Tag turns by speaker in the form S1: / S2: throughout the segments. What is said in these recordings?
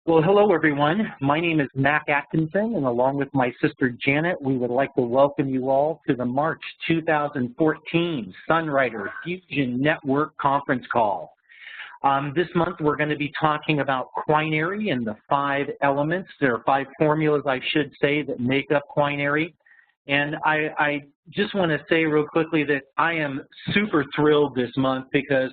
S1: Well, hello, everyone. My name is Mac Atkinson, and along with my sister Janet, we would like to welcome you all to the March 2014 Sunrider Fusion Network conference call. This month, we're going to be talking about Quinary and the 5 elements. There are 5 formulas, I should say, that make up Quinary. And I just want to say real quickly that I am super thrilled this month because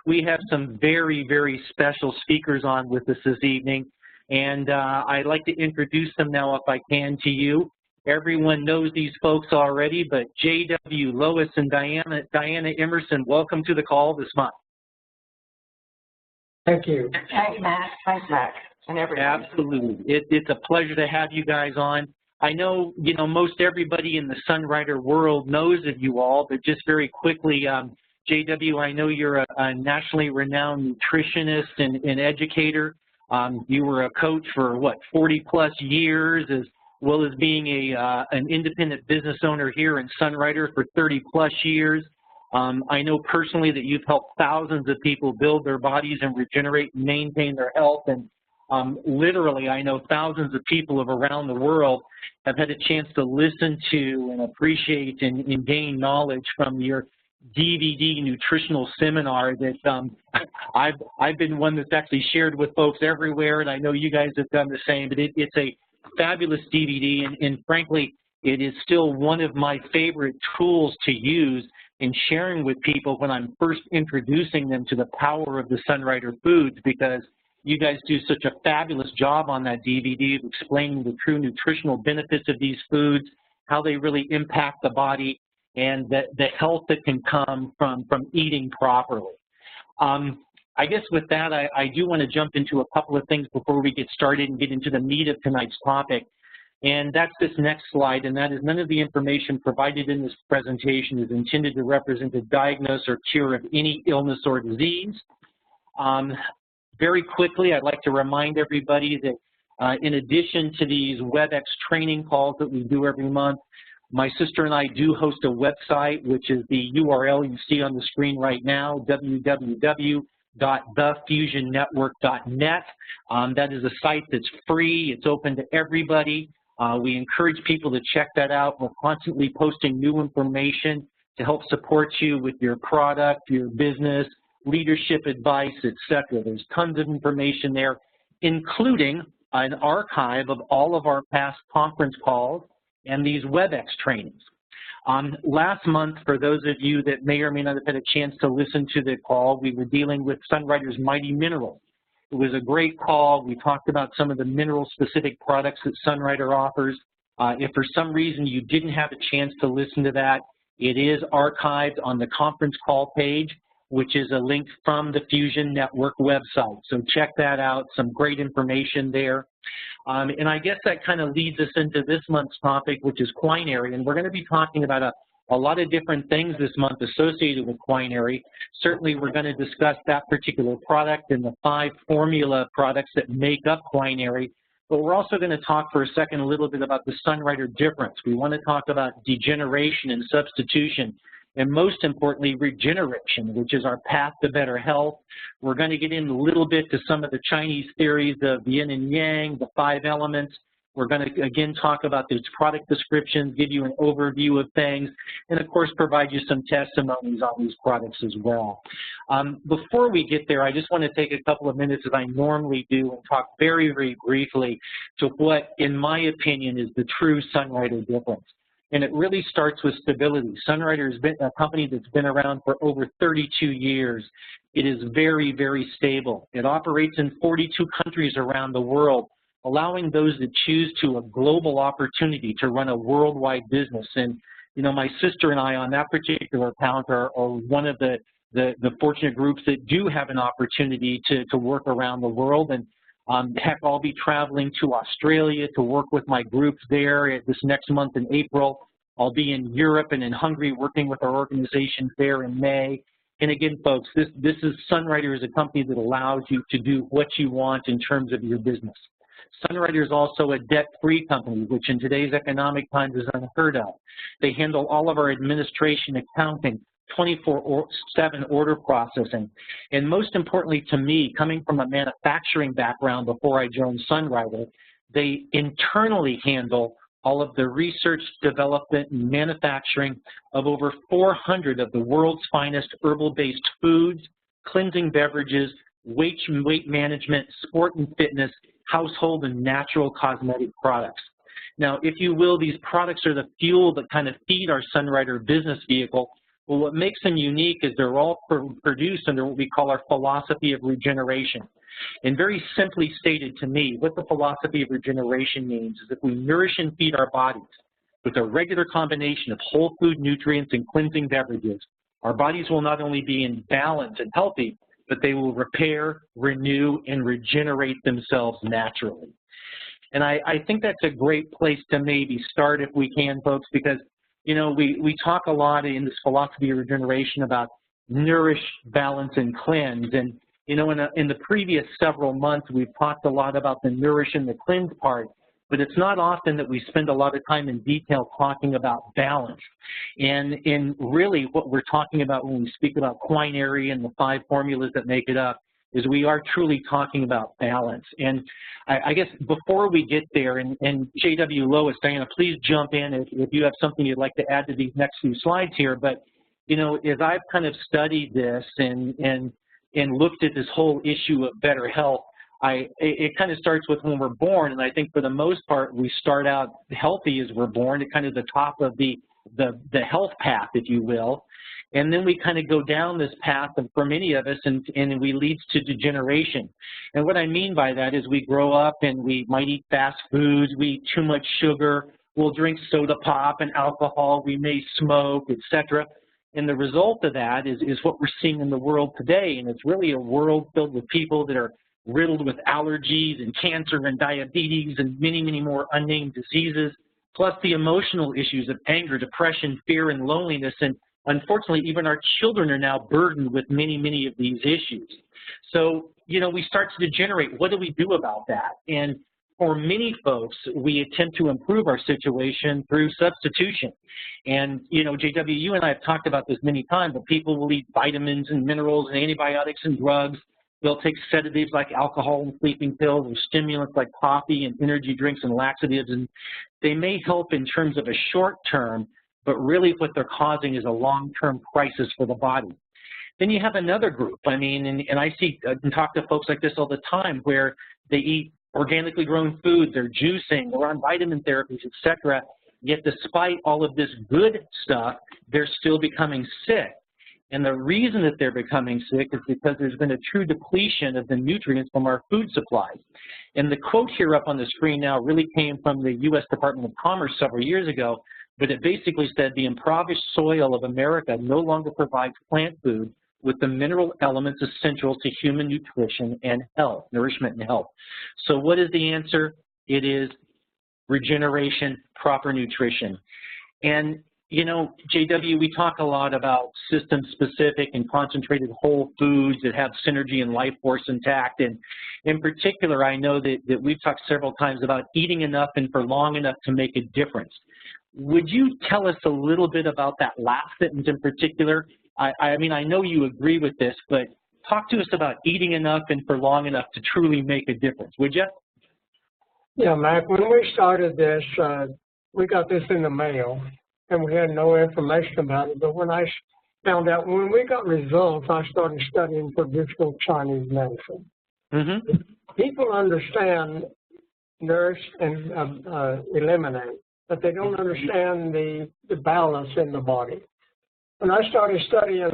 S1: we have some very, very special speakers on with us this evening. And I'd like to introduce them now, if I can, to you. Everyone knows these folks already, but JW, Lois, and Diana Emerson, welcome to the call this month.
S2: Thank you.
S3: Thanks, Mac. Thanks, Mac, and everyone.
S1: Absolutely. It's a pleasure to have you guys on. I know, most everybody in the Sunrider world knows of you all, but just very quickly, JW, I know you're a nationally renowned nutritionist and educator. You were a coach for, 40-plus years, as well as being an independent business owner here in Sunrider for 30-plus years. I know personally that you've helped thousands of people build their bodies and regenerate and maintain their health. And literally, I know thousands of people around the world have had a chance to listen to and appreciate and gain knowledge from your DVD nutritional seminar that I've been one that's actually shared with folks everywhere, and I know you guys have done the same, but it's a fabulous DVD, and frankly, it is still one of my favorite tools to use in sharing with people when I'm first introducing them to the power of the Sunrider foods, because you guys do such a fabulous job on that DVD of explaining the true nutritional benefits of these foods, how they really impact the body, and the health that can come from eating properly. I guess with that, I do want to jump into a couple of things before we get started and get into the meat of tonight's topic. And that's this next slide, and that is none of the information provided in this presentation is intended to represent a diagnosis or cure of any illness or disease. Very quickly, I'd like to remind everybody that in addition to these WebEx training calls that we do every month, my sister and I do host a website, which is the URL you see on the screen right now, www.thefusionnetwork.net. That is a site that's free. It's open to everybody. We encourage people to check that out. We're constantly posting new information to help support you with your product, your business, leadership advice, etc. There's tons of information there, including an archive of all of our past conference calls and these WebEx trainings. Last month, for those of you that may or may not have had a chance to listen to the call, we were dealing with Sunrider's Mighty Minerals. It was a great call. We talked about some of the mineral-specific products that Sunrider offers. If for some reason you didn't have a chance to listen to that, it is archived on the conference call page, which is a link from the Fusion Network website. So check that out, some great information there. And I guess that kind of leads us into this month's topic, which is Quinary. And we're going to be talking about a lot of different things this month associated with Quinary. Certainly, we're going to discuss that particular product and the 5 formula products that make up Quinary. But we're also going to talk for a second a little bit about the Sunrider difference. We want to talk about degeneration and substitution, and most importantly, regeneration, which is our path to better health. We're going to get in a little bit to some of the Chinese theories of yin and yang, the 5 elements. We're going to, again, talk about these product descriptions, give you an overview of things, and, of course, provide you some testimonies on these products as well. Before we get there, I just want to take a couple of minutes, as I normally do, and talk very, very briefly to what, in my opinion, is the true Sunrider difference. And it really starts with stability. Sunrider has been a company that's been around for over 32 years. It is very, very stable. It operates in 42 countries around the world, allowing those that choose to a global opportunity to run a worldwide business. And, my sister and I on that particular account are one of the fortunate groups that do have an opportunity to work around the world. And heck, I'll be traveling to Australia to work with my groups there this next month in April. I'll be in Europe and in Hungary working with our organizations there in May. And again, folks, this is Sunrider is a company that allows you to do what you want in terms of your business. Sunrider is also a debt-free company, which in today's economic times is unheard of. They handle all of our administration, accounting, 24/7 order processing. And most importantly to me, coming from a manufacturing background before I joined Sunrider, they internally handle all of the research, development, and manufacturing of over 400 of the world's finest herbal-based foods, cleansing beverages, weight management, sport and fitness, household and natural cosmetic products. Now, if you will, these products are the fuel that kind of feed our Sunrider business vehicle. Well, what makes them unique is they're all produced under what we call our philosophy of regeneration. And very simply stated to me, what the philosophy of regeneration means is if we nourish and feed our bodies with a regular combination of whole food nutrients and cleansing beverages, our bodies will not only be in balance and healthy, but they will repair, renew, and regenerate themselves naturally. And I think that's a great place to maybe start if we can, folks, because, you know, we talk a lot in this philosophy of regeneration about nourish, balance, and cleanse. And, you know, in the previous several months, we've talked a lot about the nourish and the cleanse part, but it's not often that we spend a lot of time in detail talking about balance. And really what we're talking about when we speak about Quinary and the 5 formulas that make it up is we are truly talking about balance. And I guess before we get there, and J.W. Lois, Diana, please jump in if you have something you'd like to add to these next few slides here. But, you know, as I've kind of studied this and looked at this whole issue of better health, it kind of starts with when we're born, and I think for the most part we start out healthy as we're born at kind of the top of the health path, if you will, and then we kind of go down this path for many of us, and we leads to degeneration. And what I mean by that is we grow up and we might eat fast foods, we eat too much sugar, we'll drink soda pop and alcohol, we may smoke, etc. And the result of that is what we're seeing in the world today, and it's really a world filled with people that are riddled with allergies and cancer and diabetes and many, many more unnamed diseases, plus the emotional issues of anger, depression, fear, and loneliness. And unfortunately, even our children are now burdened with many, many of these issues. So, you know, we start to degenerate. What do we do about that? And for many folks, we attempt to improve our situation through substitution. And, you know, JW, you and I have talked about this many times, but people will eat vitamins and minerals and antibiotics and drugs. They'll take sedatives like alcohol and sleeping pills, or stimulants like coffee and energy drinks and laxatives, and they may help in terms of a short term, but really what they're causing is a long-term crisis for the body. Then you have another group, I mean, and I see and talk to folks like this all the time, where they eat organically grown food, they're juicing, they're on vitamin therapies, etc. Yet despite all of this good stuff, they're still becoming sick. And the reason that they're becoming sick is because there's been a true depletion of the nutrients from our food supplies. And the quote here up on the screen now really came from the U.S. Department of Commerce several years ago, but it basically said the impoverished soil of America no longer provides plant food with the mineral elements essential to human nutrition and health, nourishment and health. So what is the answer? It is regeneration, proper nutrition. And you know, JW, we talk a lot about system-specific and concentrated whole foods that have synergy and life force intact. And in particular, I know that we've talked several times about eating enough and for long enough to make a difference. Would you tell us a little bit about that last sentence in particular? I mean, I know you agree with this, but talk to us about eating enough and for long enough to truly make a difference, would you?
S2: Yeah, Mac, when we started this, we got this in the mail, and we had no information about it. But when I found out, when we got results, I started studying traditional Chinese medicine. Mm-hmm. People understand nourish and eliminate, but they don't understand the balance in the body. When I started studying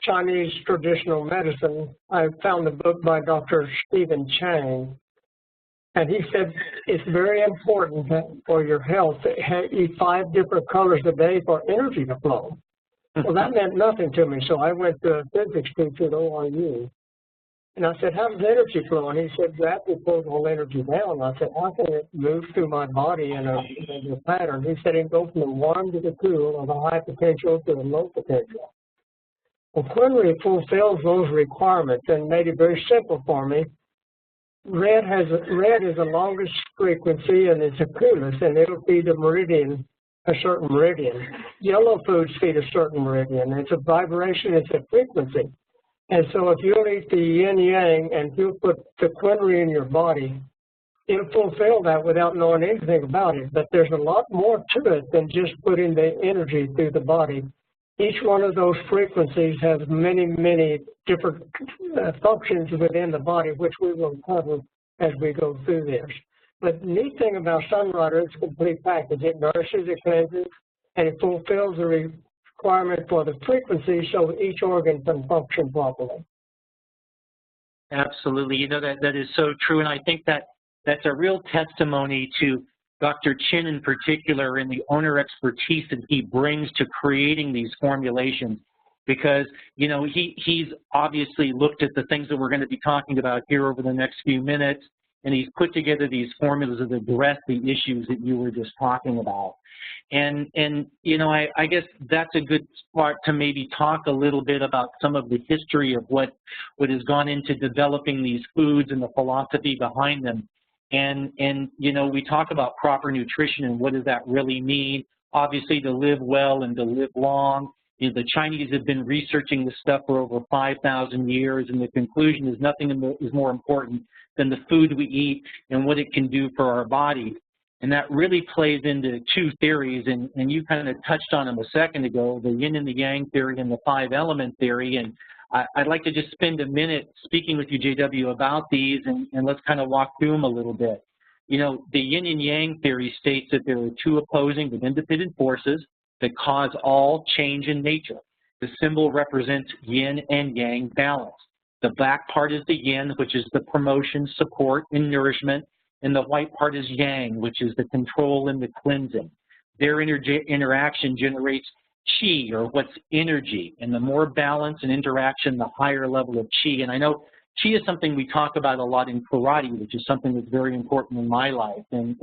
S2: Chinese traditional medicine, I found a book by Dr. Stephen Chang, and he said it's very important that for your health to eat 5 different colors a day for energy to flow. Well, that meant nothing to me, so I went to a physics teacher at ORU. And I said, how does energy flow? And he said, gravity pulls all energy down. I said, how can it move through my body in a pattern? He said, it goes from the warm to the cool, or the high potential to the low potential. Well, Quinary fulfills those requirements and made it very simple for me. Red is the longest frequency and it's the coolest, and it'll be the meridian a certain meridian. Yellow foods feed a certain meridian. It's a vibration, it's a frequency. And so if you'll eat the yin-yang and you'll put the quinary in your body, it'll fulfill that without knowing anything about it. But there's a lot more to it than just putting the energy through the body. Each one of those frequencies has many, many different functions within the body, which we will cover as we go through this. But the neat thing about Sunrider, it's a complete package. It nourishes, it cleanses, and it fulfills the requirement for the frequency so each organ can function properly.
S1: Absolutely. You know, that is so true. And I think that's a real testimony to Dr. Chin in particular and the owner expertise that he brings to creating these formulations. Because, you know, he's obviously looked at the things that we're going to be talking about here over the next few minutes, and he's put together these formulas that address the issues that you were just talking about. And you know, I guess that's a good spot to maybe talk a little bit about some of the history of what has gone into developing these foods and the philosophy behind them. And you know, we talk about proper nutrition and what does that really mean? Obviously, to live well and to live long. You know, the Chinese have been researching this stuff for over 5,000 years, and the conclusion is nothing is more important than the food we eat and what it can do for our body. And that really plays into two theories, and you kind of touched on them a second ago, the yin and the yang theory and the 5-element theory. And I'd like to just spend a minute speaking with you, JW, about these, and let's kind of walk through them a little bit. You know, the yin and yang theory states that there are two opposing but independent forces that cause all change in nature. The symbol represents yin and yang balance. The black part is the yin, which is the promotion, support, and nourishment, and the white part is yang, which is the control and the cleansing. Their interaction generates qi, or what's energy, and the more balance and interaction, the higher level of qi. And I know qi is something we talk about a lot in karate, which is something that's very important in my life, and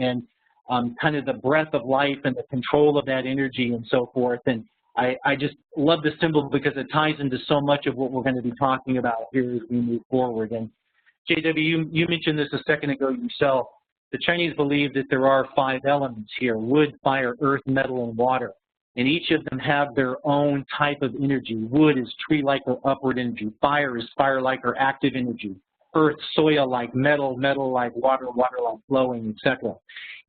S1: kind of the breath of life and the control of that energy and so forth. And I just love the symbol because it ties into so much of what we're going to be talking about here as we move forward. And JW, you mentioned this a second ago yourself. The Chinese believe that there are 5 elements here: wood, fire, earth, metal, and water. And each of them have their own type of energy. Wood is tree-like or upward energy. Fire is fire-like or active energy. Earth, soil-like. Metal, metal-like. Water, water-like flowing, etc.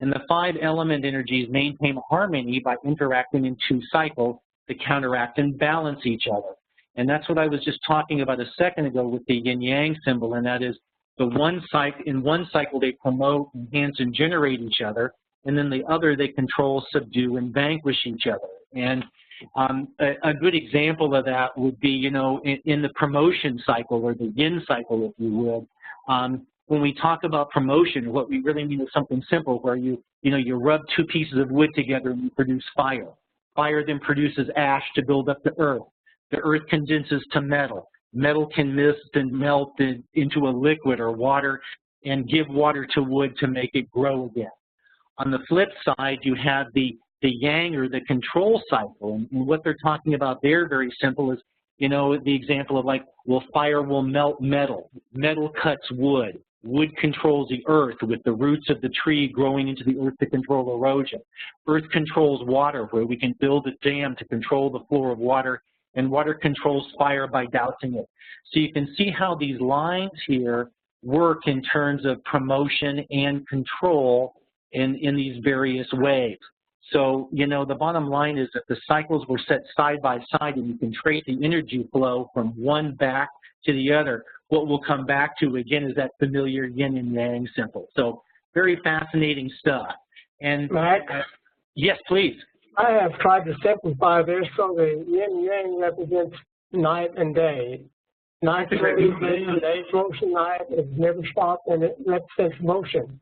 S1: And the 5-element energies maintain harmony by interacting in 2 cycles that counteract and balance each other. And that's what I was just talking about a second ago with the yin-yang symbol, and that is in one cycle they promote, enhance, and generate each other, and then the other they control, subdue, and vanquish each other. And a good example of that would be, you know, in the promotion cycle, or the yin cycle, if you would. When we talk about promotion, what we really mean is something simple, where you rub 2 pieces of wood together and you produce fire. Fire then produces ash to build up the earth. The earth condenses to metal. Metal can mist and melt into a liquid or water and give water to wood to make it grow again. On the flip side, you have the yang, or the control cycle. And what they're talking about there, very simple, is, you know, the example of like, well, fire will melt metal. Metal cuts wood. Wood controls the earth with the roots of the tree growing into the earth to control erosion. Earth controls water, where we can build a dam to control the flow of water, and water controls fire by dousing it. So you can see how these lines here work in terms of promotion and control in these various ways. So, you know, the bottom line is that the cycles were set side by side, and you can trace the energy flow from one back to the other. What we'll come back to, again, is that familiar yin and yang symbol. So very fascinating stuff. And
S2: Mac?
S1: Yes, please.
S2: I have tried to simplify this so the yin and yang represents night and day. Night is day, day flows to night, it never stops, and it represents motion.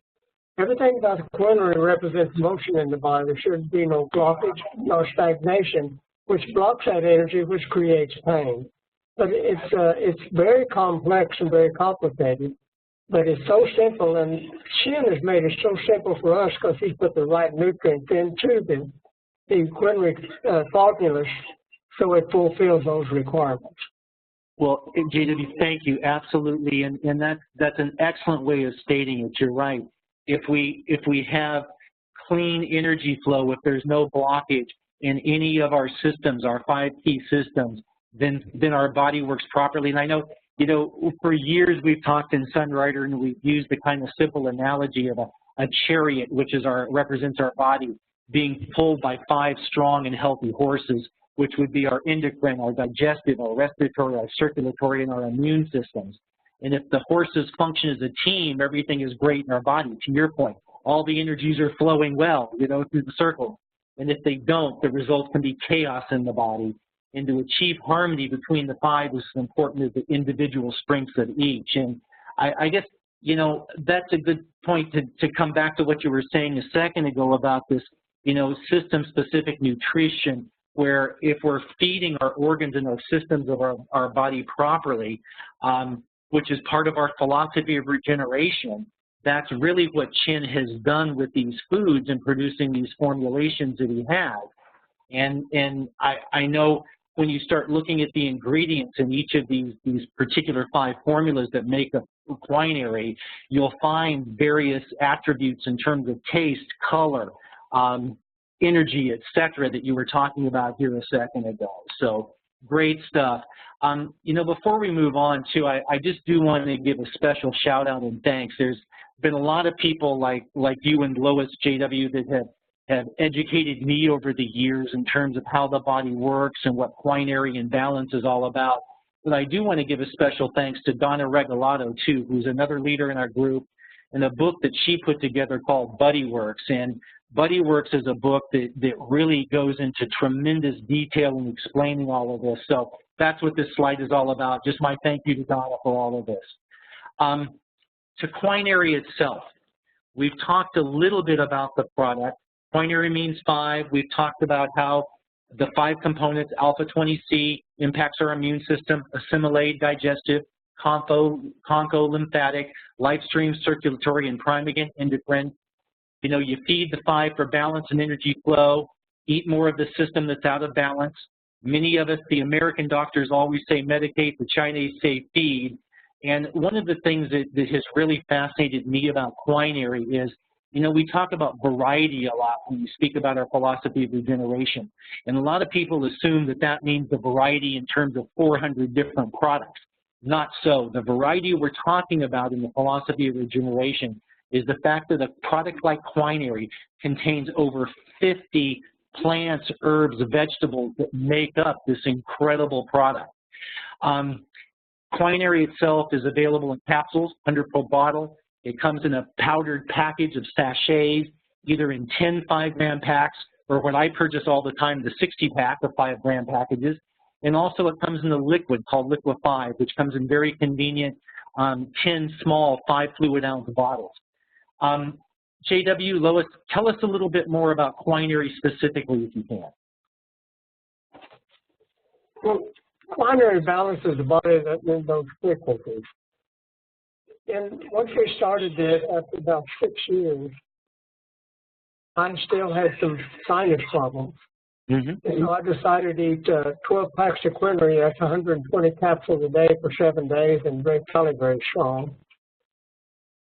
S2: Everything about the quinary represents motion in the body. There should be no blockage, no stagnation, which blocks that energy, which creates pain. But it's very complex and very complicated, but it's so simple, and Shin has made it so simple for us because he's put the right nutrients into the quinary formulas so it fulfills those requirements.
S1: Well, JW, thank you, absolutely, and that's an excellent way of stating it. You're right. If we have clean energy flow, if there's no blockage in any of our systems, our 5 key systems, then our body works properly. And I know, you know, for years we've talked in Sunrider, and we've used the kind of simple analogy of a chariot, which is represents our body being pulled by 5 strong and healthy horses, which would be our endocrine, our digestive, our respiratory, our circulatory, and our immune systems. And if the horses function as a team, everything is great in our body, to your point. All the energies are flowing well, you know, through the circle. And if they don't, the results can be chaos in the body. And to achieve harmony between the 5 is as important as the individual strengths of each. And I guess, you know, that's a good point to come back to what you were saying a second ago about this, you know, system-specific nutrition, where if we're feeding our organs and our systems of our body properly, which is part of our philosophy of regeneration, that's really what Chin has done with these foods and producing these formulations that he has. And I know when you start looking at the ingredients in each of these particular 5 formulas that make up Quinary, you'll find various attributes in terms of taste, color, energy, etc., that you were talking about here a second ago. So great stuff. You know, before we move on too, I just do want to give a special shout out and thanks. There's been a lot of people like you and Lois, JW, that have educated me over the years in terms of how the body works and what Quinary and balance is all about. But I do want to give a special thanks to Donna Regalado too, who's another leader in our group, and a book that she put together called Buddy Works. And Buddy Works is a book that really goes into tremendous detail in explaining all of this. So that's what this slide is all about. Just my thank you to Donna for all of this. To Quinary itself, we've talked a little bit about the product. Quinary means 5. We've talked about how the 5 components, alpha-20C, impacts our immune system, assimilate, digestive, conco, lymphatic, life stream, circulatory, and prime again, endocrine. You know, you feed the 5 for balance and energy flow, eat more of the system that's out of balance. Many of us, the American doctors always say medicate, the Chinese say feed. And one of the things that has really fascinated me about Quinary is, you know, we talk about variety a lot when we speak about our philosophy of regeneration. And a lot of people assume that that means the variety in terms of 400 different products. Not so. The variety we're talking about in the philosophy of regeneration is the fact that a product like Quinary contains over 50 plants, herbs, vegetables that make up this incredible product. Quinary itself is available in capsules, 100 per bottle. It comes in a powdered package of sachets, either in 10 5-gram packs, or what I purchase all the time, the 60-pack of 5-gram packages. And also it comes in a liquid called Liquid 5, which comes in very convenient 10 small 5 fluid ounce bottles. JW, Lois, tell us a little bit more about Quinary specifically, if you can.
S2: Well, Quinary balances the body that needs those frequencies. And once we started this, after about 6 years, I still had some sinus problems. And so I decided to eat 12 packs of Quinary. That's 120 capsules a day for 7 days, and drink very strong.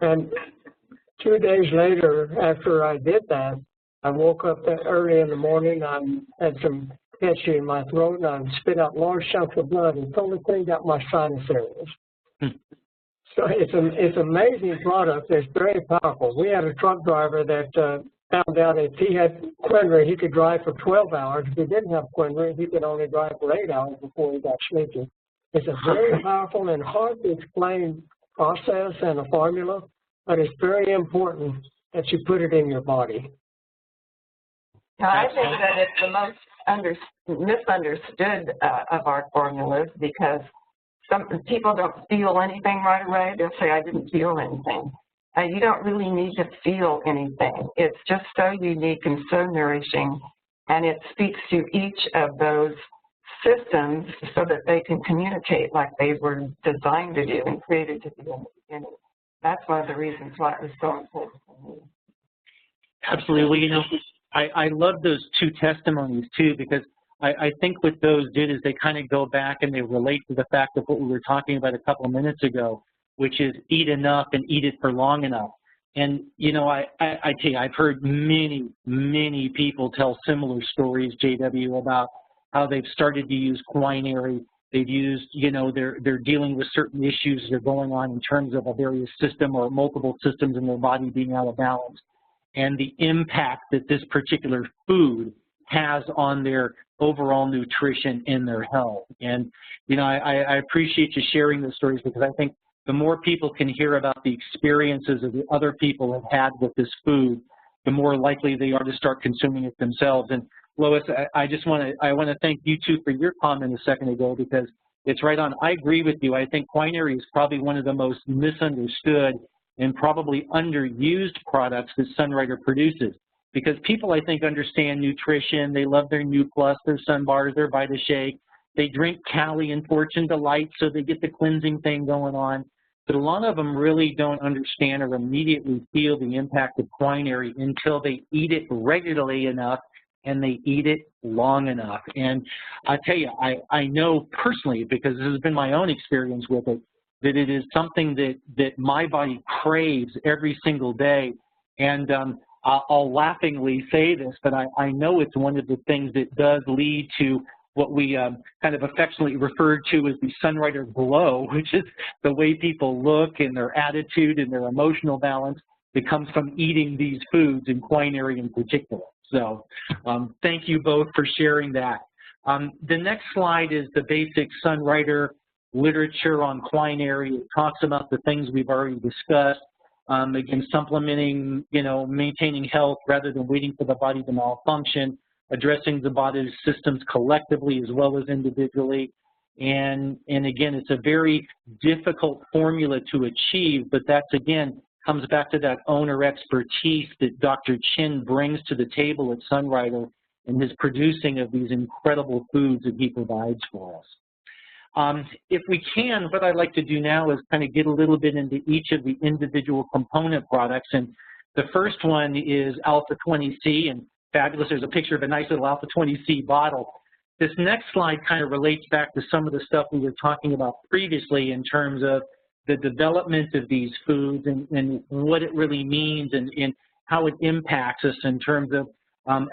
S2: And 2 days later, after I did that, I woke up that early in the morning. I had some itchy in my throat, and I spit out large chunks of blood and totally cleaned out my sinus areas. So it's an amazing product. It's very powerful. We had a truck driver that found out if he had Quinary, he could drive for 12 hours. If he didn't have Quinary, he could only drive for 8 hours before he got sleepy. It's a very powerful and hard to explain process and a formula, but it's very important that you put it in your body.
S3: Now, I think that it's the most misunderstood of our formulas, because some people don't feel anything right away. They'll say, I didn't feel anything. You don't really need to feel anything. It's just so unique and so nourishing, and it speaks to each of those systems so that they can communicate like they were designed to do and created to do in the beginning. That's one of the reasons why it was so important for me.
S1: Absolutely. You know, I love those 2 testimonies too, because I think what those did is they kind of go back and they relate to the fact of what we were talking about a couple of minutes ago, which is eat enough and eat it for long enough. And, you know, I tell you, I've heard many people tell similar stories, JW, about how they've started to use Quinary. They've used, you know, they're dealing with certain issues that are going on in terms of a various system or multiple systems in their body being out of balance, and the impact that this particular food has on their overall nutrition and their health. And, you know, I appreciate you sharing those stories, because I think the more people can hear about the experiences of the other people have had with this food, the more likely they are to start consuming it themselves. And Lois, I want to thank you too for your comment a second ago, because it's right on. I agree with you. I think Quinary is probably one of the most misunderstood and probably underused products that Sunrider produces, because people, I think, understand nutrition. They love their Nu Plus, their Sun Bars, their VitaShake. They drink Cali and Fortune Delight, so they get the cleansing thing going on. But a lot of them really don't understand or immediately feel the impact of Quinary until they eat it regularly enough and they eat it long enough. And I tell you, I know personally, because this has been my own experience with it, that it is something that my body craves every single day. And I'll laughingly say this, but I know it's one of the things that does lead to what we kind of affectionately referred to as the Sunrider glow, which is the way people look and their attitude and their emotional balance that comes from eating these foods, and Quinary in particular. So thank you both for sharing that. The next slide is the basic Sunrider literature on Quinary. It talks about the things we've already discussed. Again, supplementing, you know, maintaining health rather than waiting for the body to malfunction, addressing the body's systems collectively as well as individually. And again, it's a very difficult formula to achieve, but that's, again, comes back to that owner expertise that Dr. Chin brings to the table at Sunrider in his producing of these incredible foods that he provides for us. If we can, what I'd like to do now is kind of get a little bit into each of the individual component products. And the first one is Alpha 20C, and fabulous, there's a picture of a nice little Alpha 20C bottle. This next slide kind of relates back to some of the stuff we were talking about previously in terms of the development of these foods and what it really means and how it impacts us in terms of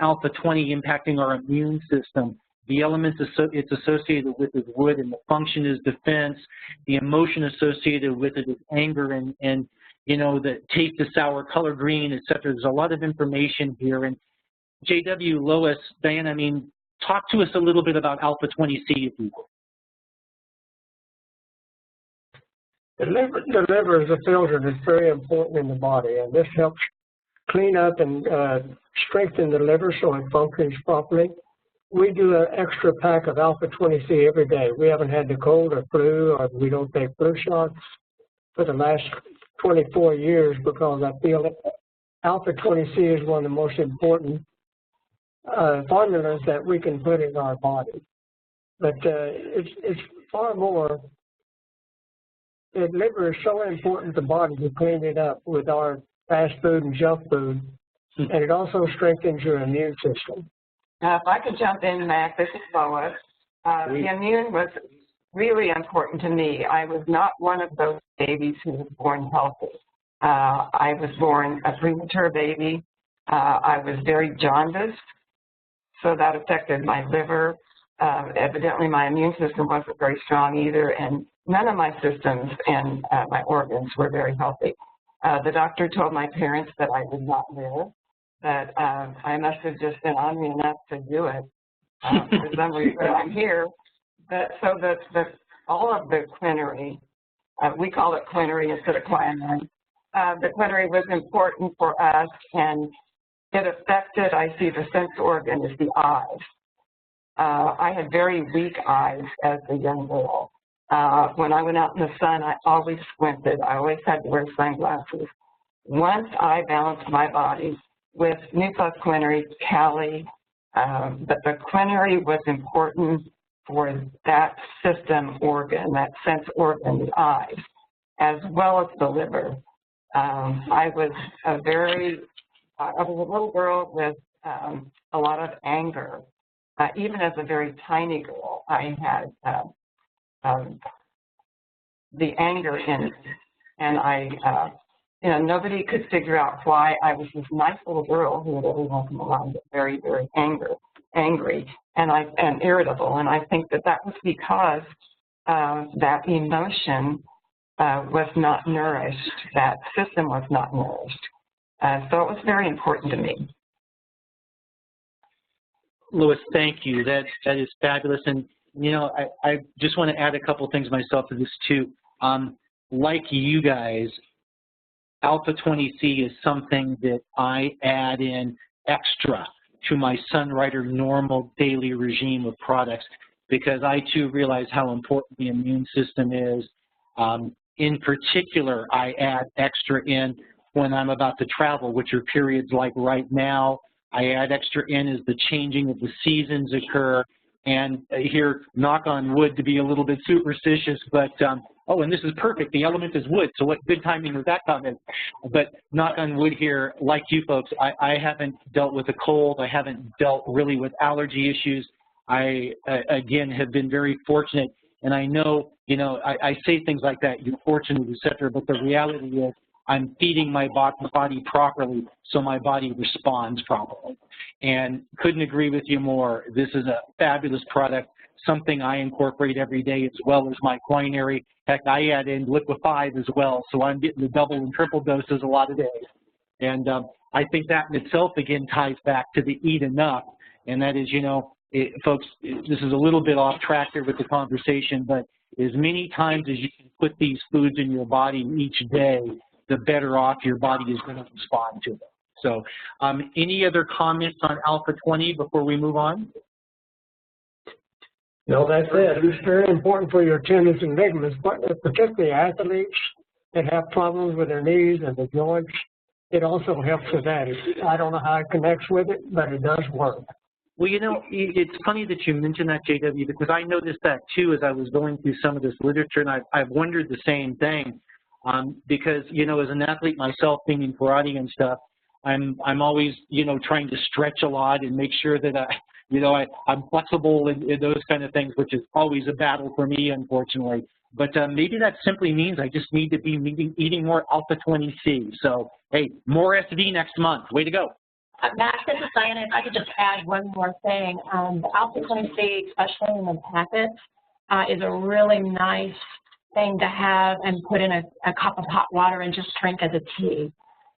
S1: Alpha 20 impacting our immune system. The elements it's associated with is wood, and the function is defense. The emotion associated with it is anger, and you know, the taste is sour, color green, et cetera. There's a lot of information here. And JW, Lois, Diane, I mean, talk to us a little bit about Alpha 20C, if you will.
S2: The liver is a filter that's very important in the body, and this helps clean up and strengthen the liver so it functions properly. We do an extra pack of Alpha 20C every day. We haven't had the cold or flu, or we don't take flu shots for the last 24 years, because I feel that Alpha 20C is one of the most important formulas that we can put in our body. But it's far more. The liver is so important to the body to clean it up with our fast food and junk food, and it also strengthens your immune system.
S3: If I could jump in, Mac, this is Lois. The immune was really important to me. I was not one of those babies who was born healthy. I was born a premature baby. I was very jaundiced, so that affected my liver. Evidently, my immune system wasn't very strong either, and none of my systems and my organs were very healthy. The doctor told my parents that I would not live, but I must have just been ornery enough to do it. For some reason, I'm here. But, so all of the Quinary, we call it Quinary instead of Quinary. The Quinary was important for us, and it affected, I see the sense organ is the eyes. I had very weak eyes as a young girl. When I went out in the sun, I always squinted. I always had to wear sunglasses. Once I balanced my body with Nu Plus Quinary, Cali, but the Quinary was important for that system organ, that sense organ, the eyes, as well as the liver. I was a little girl with a lot of anger. Even as a very tiny girl, I had the anger in me, and I nobody could figure out why I was this nice little girl who would every once in a while get very, very angry and irritable. And I think that was because that emotion was not nourished. That system was not nourished. So it was very important to me.
S1: Lois, thank you. That is fabulous. And, I just want to add a couple things myself to this too. Like you guys, alpha-20C is something that I add in extra to my Sunrider normal daily regime of products because I too realize how important the immune system is. In particular, I add extra in when I'm about to travel, which are periods like right now. I add extra in as the changing of the seasons occur. And here, knock on wood to be a little bit superstitious, but, oh, and this is perfect. The element is wood, so what good timing was that comment? But knock on wood here, like you folks, I haven't dealt with a cold. I haven't dealt really with allergy issues. I, again, have been very fortunate. And I know, I say things like that, you're fortunate, et cetera, but the reality is I'm feeding my body properly so my body responds properly. And couldn't agree with you more. This is a fabulous product, something I incorporate every day as well as my Quinary. Heck, I add in Liquid-5 as well, so I'm getting the double and triple doses a lot of days. And I think that in itself, again, ties back to the eat enough. And that is, folks, this is a little bit off track here with the conversation, but as many times as you can put these foods in your body each day, the better off your body is going to respond to them. So any other comments on alpha-20 before we move on?
S2: No, that's it. It's very important for your tendons and ligaments, particularly athletes that have problems with their knees and the joints. It also helps with that. I don't know how it connects with it, but it does work.
S1: Well, it's funny that you mentioned that, JW, because I noticed that too as I was going through some of this literature, and I've wondered the same thing. Because, as an athlete myself, being in karate and stuff, I'm always, trying to stretch a lot and make sure that I'm flexible and those kind of things, which is always a battle for me, unfortunately. But maybe that simply means I just need to be eating more alpha-20C. So, hey, more SD next month. Way to go.
S4: Max, this is Diana. If I could just add one more thing. The alpha-20C, especially in the packets, is a really nice thing to have and put in a cup of hot water and just drink as a tea.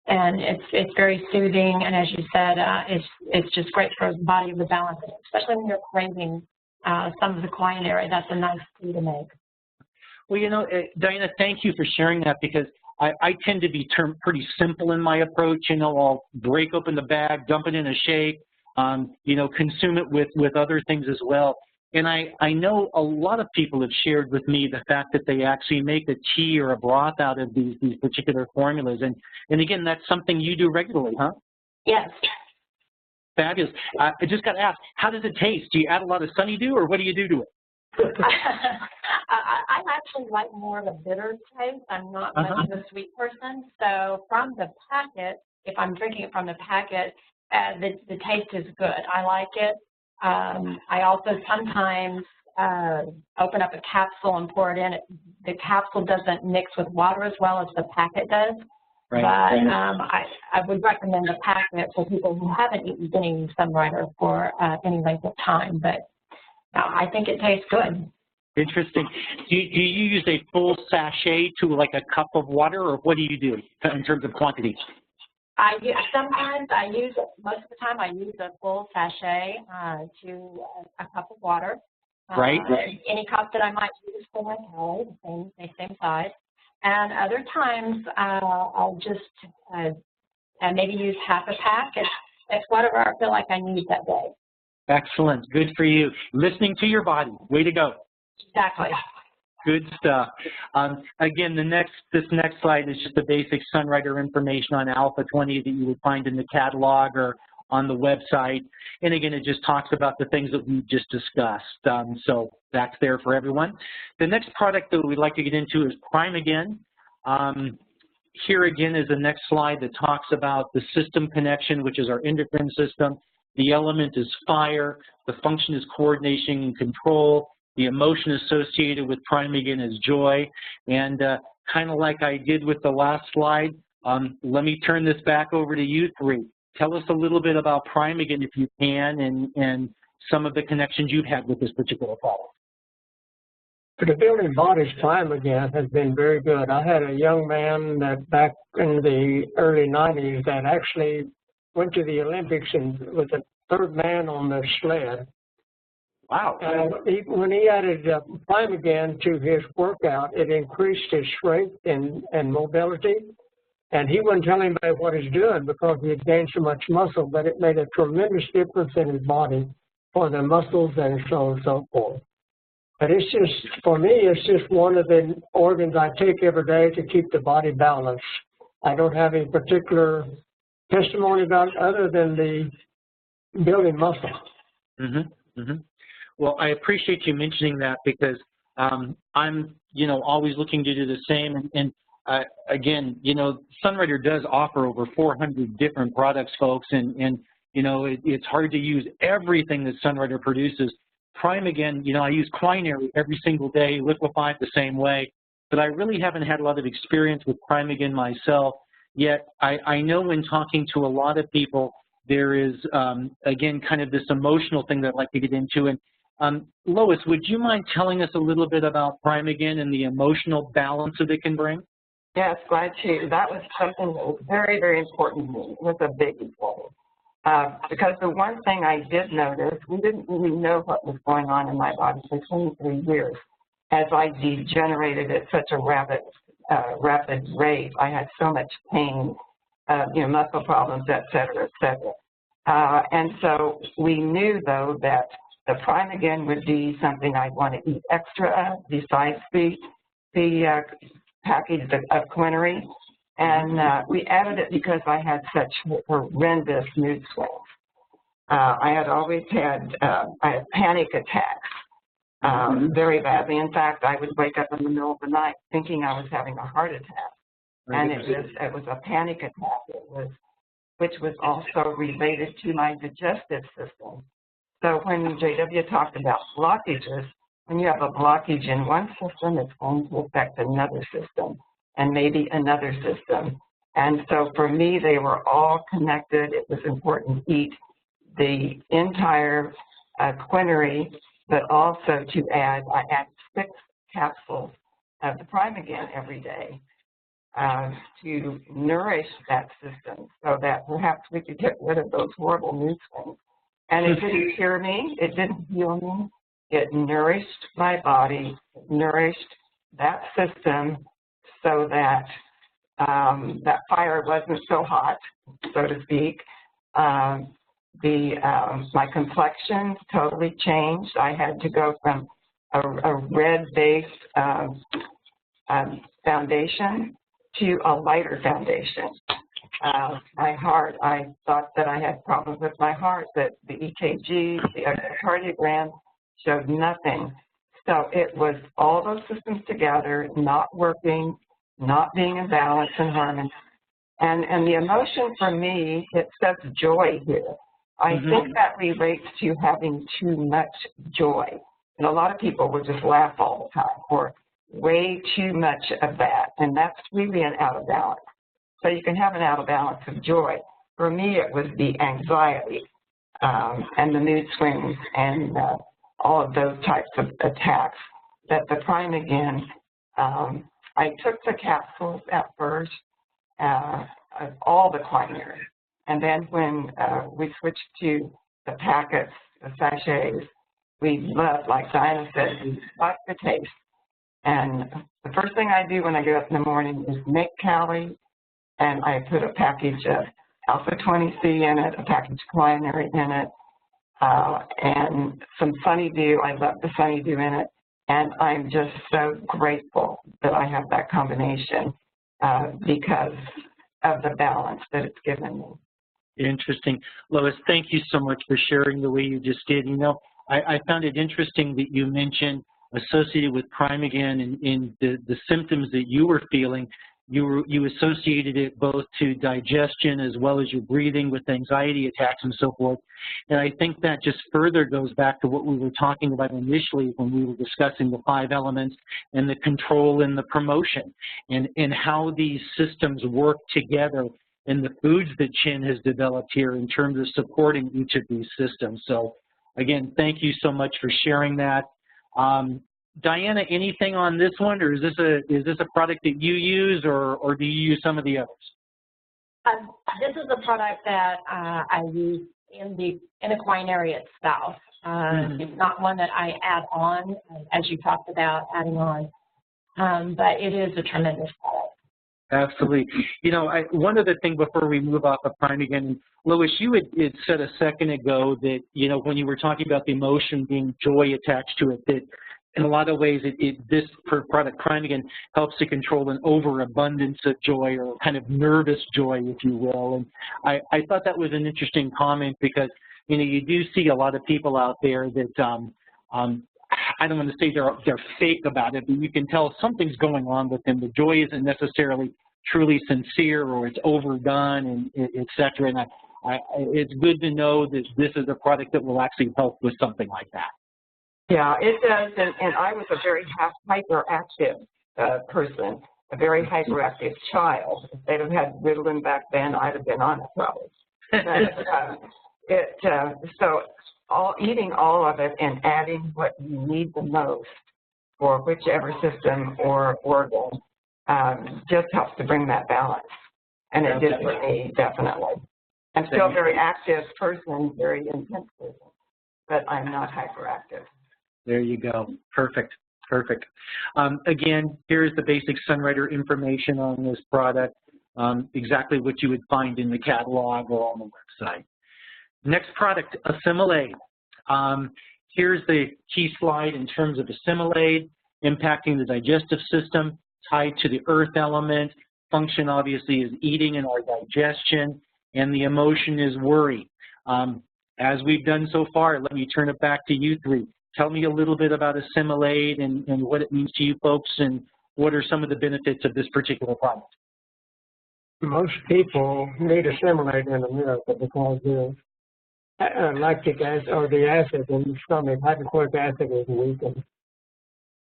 S4: And it's very soothing, and as you said, it's just great for the body of the balance, especially when you're craving some of the Quinary. That's a nice tea to make.
S1: Well, Diana, thank you for sharing that because I tend to be pretty simple in my approach. I'll break open the bag, dump it in a shake, consume it with other things as well. And I know a lot of people have shared with me the fact that they actually make a tea or a broth out of these particular formulas. And again, that's something you do regularly, huh?
S4: Yes.
S1: Fabulous. I just got to ask, how does it taste? Do you add a lot of Sunny-Do, or what do you do to it?
S4: I actually like more of a bitter taste. I'm not much of a sweet person. So from the packet, if I'm drinking it from the packet, the taste is good. I like it. I also sometimes open up a capsule and pour it in. The capsule doesn't mix with water as well as the packet does. Right. But I would recommend the packet for people who haven't been eating Sunrider for any length of time. But I think it tastes good.
S1: Interesting. Do you use a full sachet to like a cup of water, or what do you do in terms of quantity?
S4: Sometimes I use, most of the time I use a full sachet to a cup of water.
S1: Right.
S4: Any cup that I might use for my calories, the same size. And other times I'll just maybe use half a pack. It's whatever I feel like I need that day.
S1: Excellent. Good for you. Listening to your body. Way to go.
S4: Exactly.
S1: Good stuff. Again, this next slide is just the basic Sunrider information on alpha-20 that you would find in the catalog or on the website. And again, it just talks about the things that we just discussed. So that's there for everyone. The next product that we'd like to get into is Prime Again. Here again is the next slide that talks about the system connection, which is our endocrine system. The element is fire. The function is coordination and control. The emotion associated with Prime Again is joy. And kind of like I did with the last slide, Let me turn this back over to you three. Tell us a little bit about Primeagen, if you can, and some of the connections you've had with this particular product.
S2: For the building bodies, Primeagen has been very good. I had a young man that back in the early 90s that actually went to the Olympics and was the third man on the sled.
S1: Wow.
S2: And when he added Primeagen to his workout, it increased his strength and mobility. And he wouldn't tell anybody what he's doing because he had gained so much muscle, but it made a tremendous difference in his body for the muscles and so on and so forth. But it's just, for me, it's just one of the organs I take every day to keep the body balanced. I don't have any particular testimony about it other than the building muscle.
S1: Mm-hmm. Mm-hmm. Well, I appreciate you mentioning that because I'm, always looking to do the same. And again, Sunrider does offer over 400 different products, folks, and it's hard to use everything that Sunrider produces. Primeagen, I use Quinary every single day, liquefied the same way, but I really haven't had a lot of experience with Primeagen myself, yet I know when talking to a lot of people, there is, again, kind of this emotional thing that I'd like to get into. And Lois, would you mind telling us a little bit about Primeagen and the emotional balance that it can bring?
S3: Yes, glad to. That was something that was very, very important to me. It was a biggie for me. Because the one thing I did notice, we didn't really know what was going on in my body for 23 years. As I degenerated at such a rapid rate, I had so much pain, muscle problems, et cetera, et cetera. And so we knew, though, that the Primeagen would be something I'd want to eat extra of besides the package of Quinary. And we added it because I had such horrendous mood swings. I had always had panic attacks very badly. In fact, I would wake up in the middle of the night thinking I was having a heart attack. And it was a panic attack, which was also related to my digestive system. So when JW talked about blockages, when you have a blockage in one system, it's going to affect another system, and maybe another system. And so for me, they were all connected. It was important to eat the entire Quinary, but also to I add 6 capsules of the Primeagen every day to nourish that system so that perhaps we could get rid of those horrible mood swings. And it didn't cure me. It didn't heal me. It nourished my body, nourished that system, so that that fire wasn't so hot, so to speak. My complexion totally changed. I had to go from a red-based foundation to a lighter foundation. My heart, I thought that I had problems with my heart, but the EKG, the echocardiogram showed nothing. So it was all those systems together, not working, not being in balance and harmony. And the emotion for me, it says joy here. I think that relates to having too much joy. And a lot of people will just laugh all the time, or way too much of that. And that's really an out of balance. So you can have an out of balance of joy. For me, it was the anxiety and the mood swings and all of those types of attacks that the Primeagen, I took the capsules at first, all the Quinary. And then when we switched to the packets, the sachets, we loved, like Diana said, we liked the taste. And the first thing I do when I get up in the morning is make Cali, and I put a package of alpha-20C in it, a package of Quinary in it, and some Sunnydew. I love the Sunnydew in it. And I'm just so grateful that I have that combination because of the balance that it's given me.
S1: Interesting. Lois, thank you so much for sharing the way you just did. I found it interesting that you mentioned associated with Primeagen and the symptoms that you were feeling. you associated it both to digestion as well as your breathing with anxiety attacks and so forth. And I think that just further goes back to what we were talking about initially when we were discussing the 5 elements and the control and the promotion, and how these systems work together and the foods that Chin has developed here in terms of supporting each of these systems. So again, thank you so much for sharing that. Diana, anything on this one, or is this a product that you use, or do you use some of the others?
S4: This is a product that I use in the Quinary itself. It's not one that I add on, as you talked about adding on, but it is a tremendous product.
S1: Absolutely. You know, one other thing before we move off of Prime again, Lois, you had said a second ago that, you know, when you were talking about the emotion being joy attached to it, that in a lot of ways this product, Prime again, helps to control an overabundance of joy, or kind of nervous joy, if you will. And I thought that was an interesting comment because, you know, you do see a lot of people out there that I don't want to say they're fake about it, but you can tell something's going on with them. The joy isn't necessarily truly sincere, or it's overdone, and et cetera. And it's good to know that this is a product that will actually help with something like that.
S3: Yeah, it does. And I was a very hyperactive person, a very hyperactive child. If they'd have had Ritalin back then, I'd have been on it probably. So eating all of it and adding what you need the most for whichever system or organ just helps to bring that balance. And it did for me, definitely. I'm still a very active person, very intense person, but I'm not hyperactive.
S1: There you go. Perfect. Perfect. Again, here's the basic Sunwriter information on this product, exactly what you would find in the catalog or on the website. Next product, Assimilate. Here's the key slide in terms of Assimilate, impacting the digestive system, tied to the earth element. Function obviously is eating and our digestion, and the emotion is worry. As we've done so far, let me turn it back to you three. Tell me a little bit about Assimilate and what it means to you folks, and what are some of the benefits of this particular product?
S2: Most people need Assimilate in America because the lactic acid, or the acid in the stomach, hydrochloric acid, is weakened.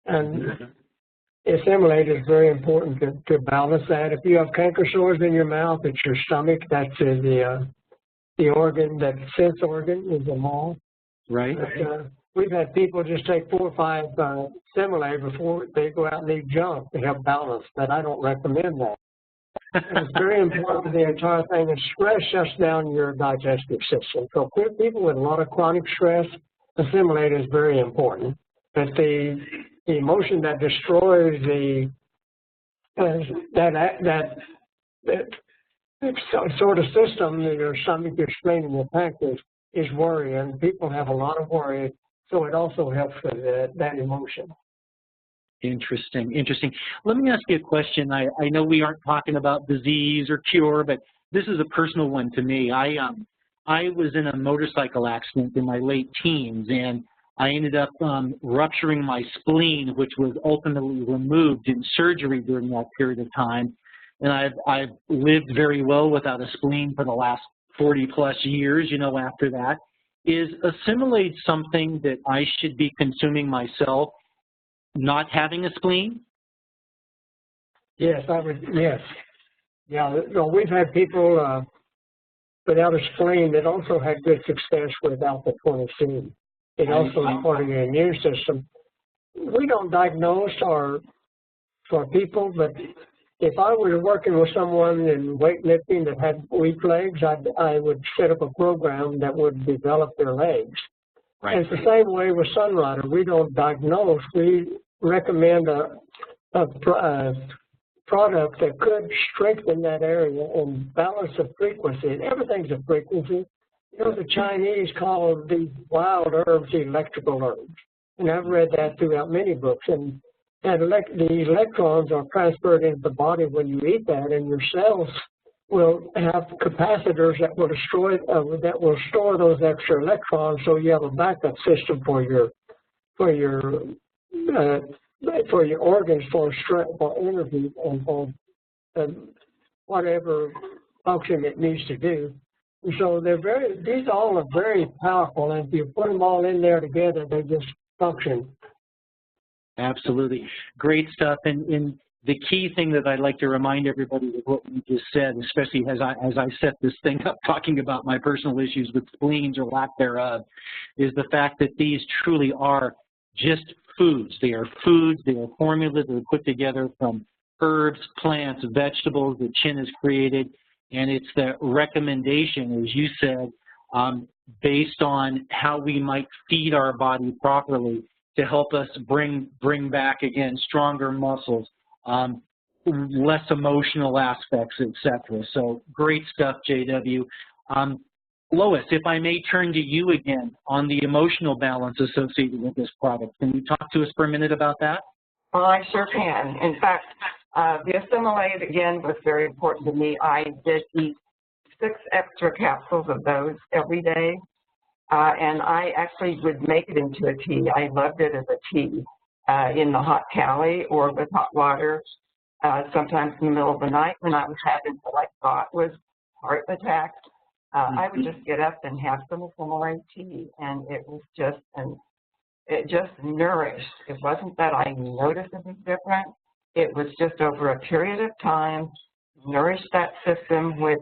S2: And Assimilate is very important to balance that. If you have canker sores in your mouth, it's your stomach. That's the organ, that sense organ is the maw.
S1: Right.
S2: But, we've had people just take 4 or 5 Assimilate before they go out and eat junk to help balance, but I don't recommend that. And it's very important for the entire thing, and stress shuts down your digestive system. So people with a lot of chronic stress, Assimilate is very important. But the emotion that destroys that sort of system, your stomach, your spleen, and your pancreas, is worry, and people have a lot of worry, so it also helps with that emotion.
S1: Interesting, interesting. Let me ask you a question. I know we aren't talking about disease or cure, but this is a personal one to me. I was in a motorcycle accident in my late teens, and I ended up rupturing my spleen, which was ultimately removed in surgery during that period of time. And I've lived very well without a spleen for the last 40-plus years, you know, after that. Is Assimilate something that I should be consuming myself, not having a spleen?
S2: Yes, I would, yes. Yeah, well, we've had people without a spleen that also had good success with alpha-20C. It also is part of your immune system. We don't diagnose for people, but if I were working with someone in weightlifting that had weak legs, I would set up a program that would develop their legs. Right. And it's the same way with Sunwriter. We don't diagnose. We recommend a product that could strengthen that area and balance the frequency. And everything's a frequency. You know, the Chinese call these wild herbs electrical herbs. And I've read that throughout many books. And the electrons are transferred into the body when you eat that, and your cells will have capacitors that will destroy, that will store those extra electrons, so you have a backup system for your organs, for energy, and for whatever function it needs to do. And so these all are very powerful, and if you put them all in there together, they just function.
S1: Absolutely. Great stuff. And the key thing that I'd like to remind everybody with what you just said, especially as I set this thing up talking about my personal issues with spleens or lack thereof, is the fact that these truly are just foods. They are foods, they are formulas that are put together from herbs, plants, vegetables that Chin has created, and it's the recommendation, as you said, based on how we might feed our body properly to help us bring back, again, stronger muscles, less emotional aspects, etc. So great stuff, JW. Lois, if I may turn to you again on the emotional balance associated with this product. Can you talk to us for a minute about that?
S3: Well, I sure can. In fact, the Assimilate, again, was very important to me. I did eat 6 extra capsules of those every day, and I actually would make it into a tea. I loved it as a tea in the hot cali or with hot water, sometimes in the middle of the night when I was having what I thought was heart attacks. I would just get up and have some Assimilate tea, and it was just, it just nourished. It wasn't that I noticed it was different. It was just over a period of time, nourished that system, which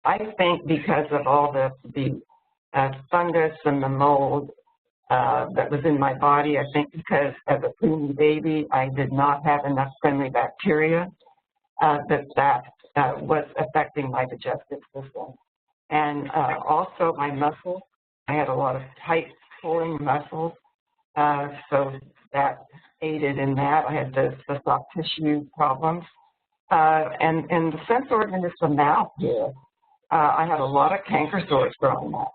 S3: I think because of all the fungus and the mold that was in my body, I think because as a preemie baby, I did not have enough friendly bacteria that was affecting my digestive system. And also my muscles, I had a lot of tight pulling muscles, so that aided in that. I had the soft tissue problems. And the sense organ is the mouth here. I had a lot of canker sores growing up.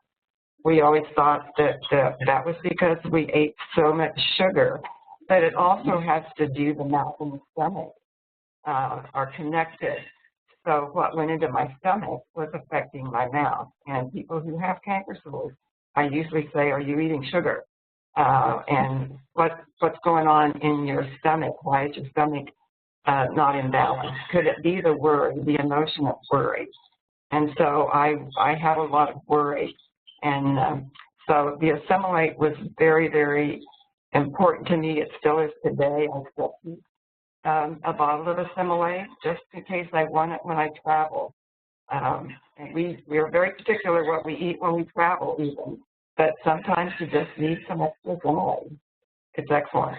S3: We always thought that that was because we ate so much sugar, but it also has to do, the mouth and the stomach are connected. So what went into my stomach was affecting my mouth. And people who have canker sores, I usually say, are you eating sugar? And what's going on in your stomach? Why is your stomach not in balance? Could it be the worry, the emotion of worry? And so I had a lot of worry. And so the Assimilate was very, very important to me. It still is today. I still keep a bottle of Assimilate just in case I want it when I travel. And we are very particular what we eat when we travel even. But sometimes you just need some extra Assimilate. It's excellent.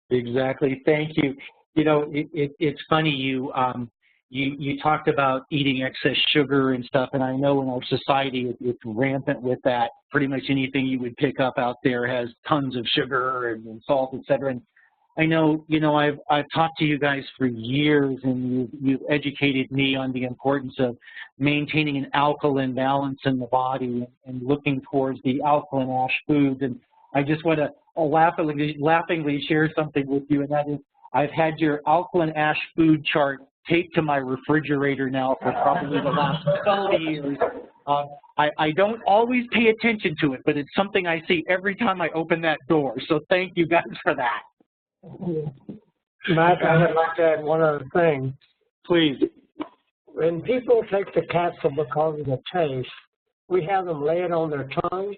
S1: Exactly. Thank you. You know, it's funny, you talked about eating excess sugar and stuff, and I know in our society it's rampant with that. Pretty much anything you would pick up out there has tons of sugar and salt, et cetera. And I know, you know, I've talked to you guys for years, and you've educated me on the importance of maintaining an alkaline balance in the body and looking towards the alkaline ash foods. And I just want to laughingly share something with you, and that is I've had your alkaline ash food chart taped to my refrigerator now for probably the last 12 years. I don't always pay attention to it, but it's something I see every time I open that door. So thank you guys for that.
S2: Mike, I would like to add one other thing.
S1: Please.
S2: When people take the capsule because of the taste, we have them lay it on their tongue.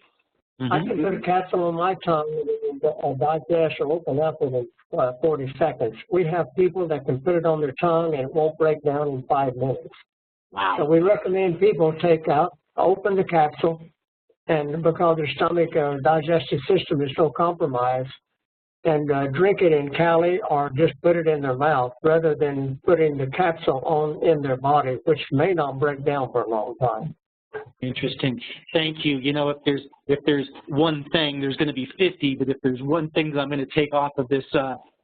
S2: I can put a capsule on my tongue and digest or open up within 40 seconds. We have people that can put it on their tongue and it won't break down in 5 minutes.
S1: Wow.
S2: So we recommend people open the capsule, and because their stomach digestive system is so compromised, and drink it in cali or just put it in their mouth rather than putting the capsule in their body, which may not break down for a long time.
S1: Interesting. Thank you. You know, if there's one thing, there's going to be 50, but if there's one thing that I'm going to take off of this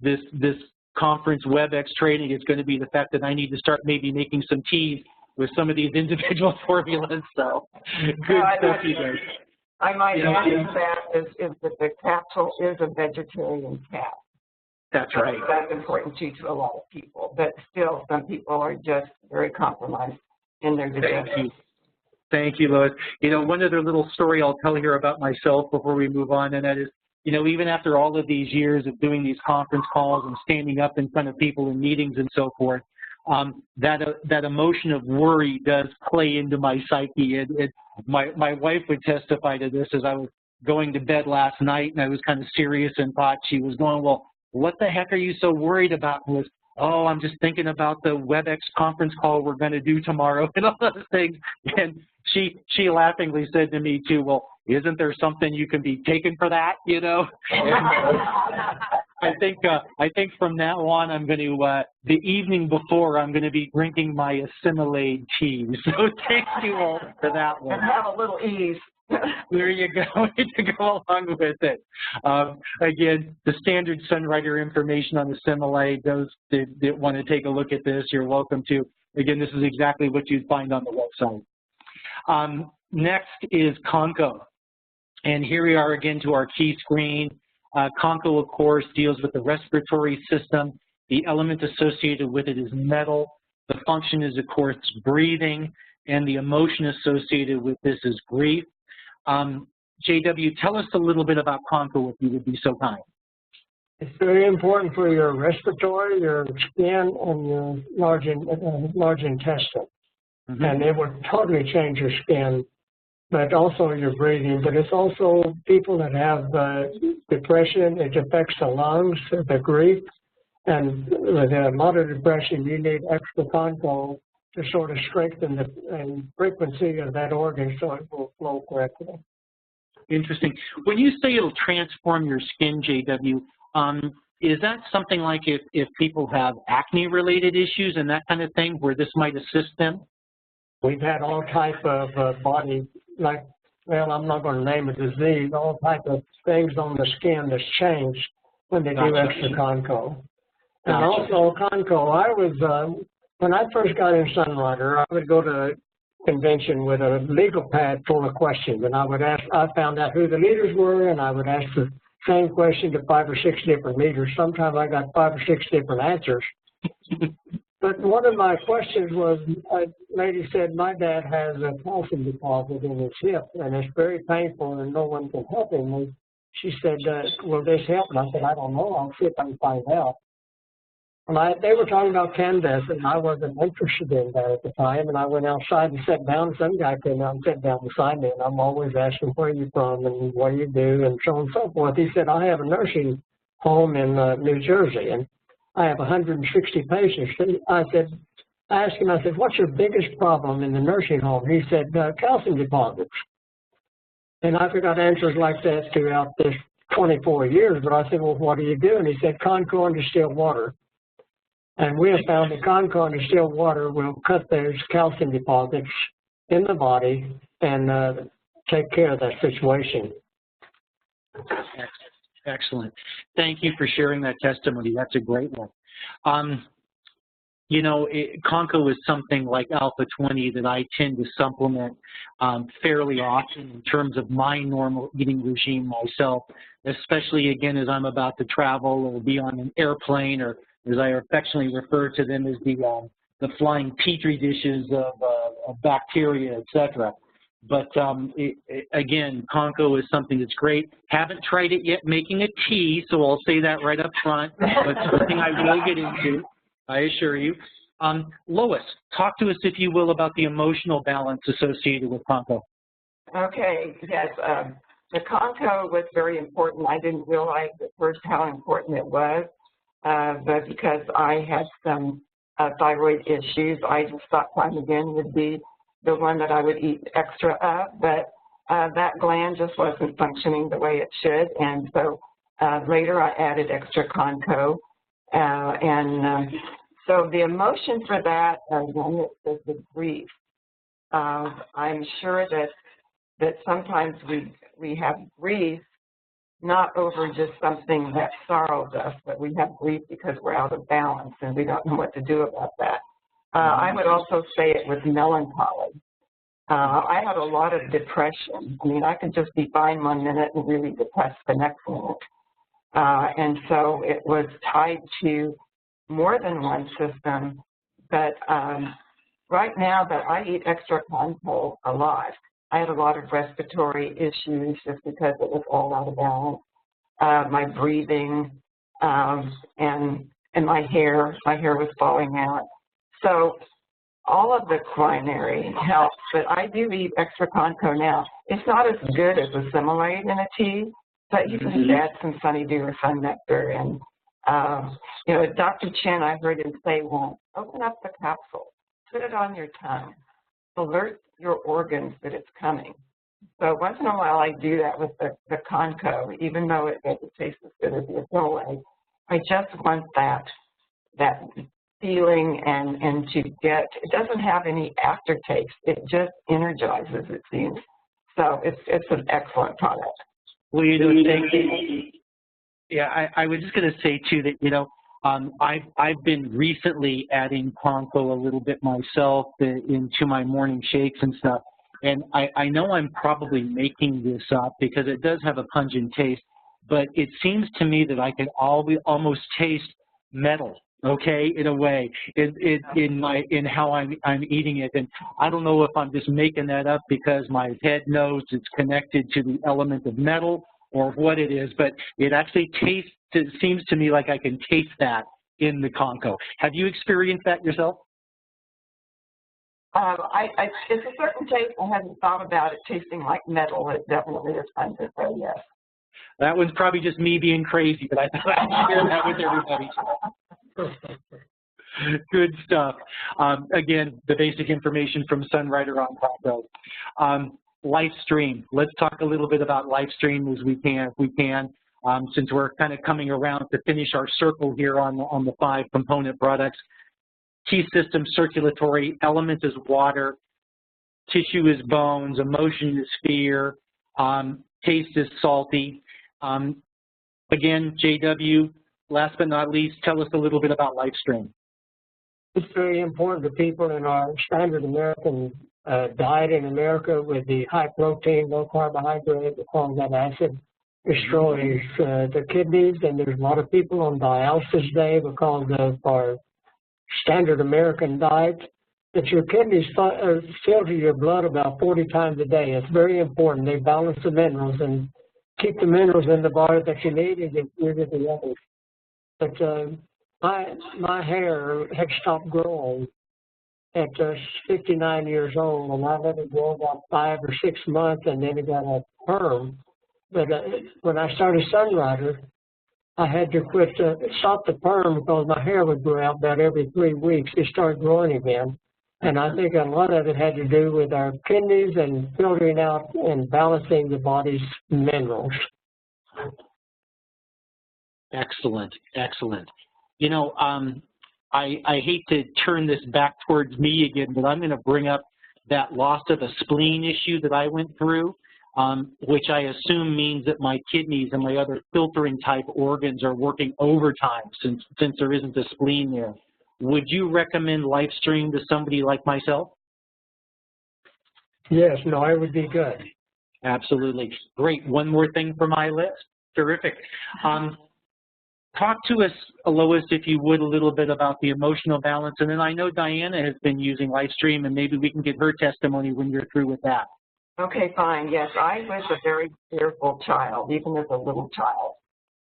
S1: this conference WebEx training, it's going to be the fact that I need to start maybe making some teas with some of these individual formulas. So good stuff, you guys.
S3: I might add to that is that the capsule is a vegetarian cap.
S1: That's right.
S3: That's important to a lot of people, but still some people are just very compromised in their digestion.
S1: Thank you. Thank you, Lois. You know, one other little story I'll tell here about myself before we move on, and that is, you know, even after all of these years of doing these conference calls and standing up in front of people in meetings and so forth, that emotion of worry does play into my psyche. And my wife would testify to this as I was going to bed last night, and I was kind of serious and thought she was going, well, what the heck are you so worried about? And was, oh, I'm just thinking about the WebEx conference call we're going to do tomorrow and all those things. And she laughingly said to me too, well, isn't there something you can be taken for that, you know? I think from now on I'm going to, the evening before, I'm going to be drinking my Assimilate tea. So thank you all for that one.
S3: And have a little ease.
S1: There you go, to go along with it. Again, the standard Sunwriter information on Assimilate, those that want to take a look at this, you're welcome to. Again, this is exactly what you'd find on the website. Next is Conco. And here we are again to our key screen. Conco, of course, deals with the respiratory system. The element associated with it is metal. The function is, of course, breathing. And the emotion associated with this is grief. JW, tell us a little bit about Conco, if you would be so kind.
S2: It's very important for your respiratory, your skin, and your large intestine. Mm-hmm. And it will totally change your skin, but also your breathing. But it's also people that have depression. It affects the lungs, the grief. And with a lot of depression, you need extra Conco to sort of strengthen the frequency of that organ so it will flow correctly.
S1: Interesting. When you say it'll transform your skin, JW, is that something like if people have acne-related issues and that kind of thing, where this might assist them?
S2: We've had all type of body, like, well, I'm not going to name a disease, all type of things on the skin that's changed when they do extra Conco. And also Conco, I was, when I first got in Sunwriter, I would go to a convention with a legal pad full of questions, and I found out who the leaders were, and I would ask the same question to 5 or 6 different leaders. Sometimes I got 5 or 6 different answers. But one of my questions was, a lady said, my dad has a calcium deposit in his hip, and it's very painful, and no one can help him. And she said, will this help? And I said, I don't know. I'll see if I can find out. And they were talking about Candace, and I wasn't interested in that at the time. And I went outside and sat down. Some guy came out and sat down beside me, and I'm always asking, where are you from and what do you do, and so on and so forth. He said, I have a nursing home in New Jersey, and I have 160 patients. I asked him, I said, what's your biggest problem in the nursing home? He said, calcium deposits. And I got answers like that throughout this 24 years, but I said, well, what do you do? And he said, Conco and distilled water. And we have found that Conco and distilled water will cut those calcium deposits in the body and take care of that situation.
S1: Excellent. Thank you for sharing that testimony. That's a great one. You know, Conco is something like Alpha-20 that I tend to supplement fairly often in terms of my normal eating regime myself, especially, again, as I'm about to travel or be on an airplane, or as I affectionately refer to them as the flying petri dishes of bacteria, etc. But again, Conco is something that's great. Haven't tried it yet making a tea, so I'll say that right up front, but something I will get into, I assure you. Lois, talk to us, if you will, about the emotional balance associated with Conco.
S3: Okay, yes. The Conco was very important. I didn't realize at first how important it was, but because I had some thyroid issues, I just thought Primeagen would be the one that I would eat extra of, but that gland just wasn't functioning the way it should, and so later I added extra Conco, so the emotion for that is the grief. I'm sure that sometimes we have grief not over just something that sorrows us, but we have grief because we're out of balance and we don't know what to do about that. I would also say it was melancholy. I had a lot of depression. I mean, I could just be fine one minute and really depressed the next minute. And so it was tied to more than one system. But right now that I eat extra Conco a lot, I had a lot of respiratory issues just because it was all out of balance. My breathing and my hair was falling out. So all of the Quinary helps, but I do eat extra Conco now. It's not as good as assimilate in a tea, but you can just add some honeydew or sun nectar. And, you know, Dr. Chen, I heard him say once, open up the capsule, put it on your tongue, alert your organs that it's coming. So once in a while I do that with the Conco, even though it doesn't taste as good as the assimilate. I just want that feeling and to get, it doesn't have any aftertaste. It just energizes, it seems. So it's an excellent product.
S1: Well, you know, thank you. Yeah, I was just going to say too that, you know, I've been recently adding Conco a little bit myself into my morning shakes and stuff. And I know I'm probably making this up because it does have a pungent taste, but it seems to me that I can almost taste metal, okay, in a way, in how I'm eating it. And I don't know if I'm just making that up because my head knows it's connected to the element of metal or what it is, but it actually tastes, it seems to me like I can taste that in the Conco. Have you experienced that yourself?
S3: It's a certain taste. I hadn't thought about it tasting like metal. It definitely is pungent, so yes.
S1: That one's probably just me being crazy, but I thought I'd share that with everybody. Good stuff. Again, the basic information from Sunrider on Conco. LifeStream. Let's talk a little bit about LifeStream as we can, since we're kind of coming around to finish our circle here on the 5 component products. Key system circulatory, element is water, tissue is bones, emotion is fear, taste is salty. Again, JW, last but not least, tell us a little bit about LifeStream.
S2: It's very important to people in our standard American diet in America with the high protein, low carbohydrate, the formaldehyde acid destroys the kidneys, and there's a lot of people on dialysis today because of our standard American diet, that your kidneys filter your blood about 40 times a day. It's very important. They balance the minerals and keep the minerals in the body that you need and get rid of the others. But my hair had stopped growing at 59 years old, and I let it grow about 5 or 6 months, and then it got a perm. But when I started Sunrider, I had to stop the perm because my hair would grow out about every 3 weeks. It started growing again. And I think a lot of it had to do with our kidneys and filtering out and balancing the body's minerals.
S1: Excellent, excellent. You know, I hate to turn this back towards me again, but I'm going to bring up that loss of a spleen issue that I went through. Which I assume means that my kidneys and my other filtering type organs are working overtime since there isn't a spleen there. Would you recommend LifeStream to somebody like myself?
S2: Yes, no, it would be good.
S1: Absolutely. Great. One more thing for my list. Terrific. Talk to us, Lois, if you would, a little bit about the emotional balance. And then I know Diana has been using LifeStream, and maybe we can get her testimony when you're through with that.
S3: Okay, fine. Yes, I was a very fearful child, even as a little child.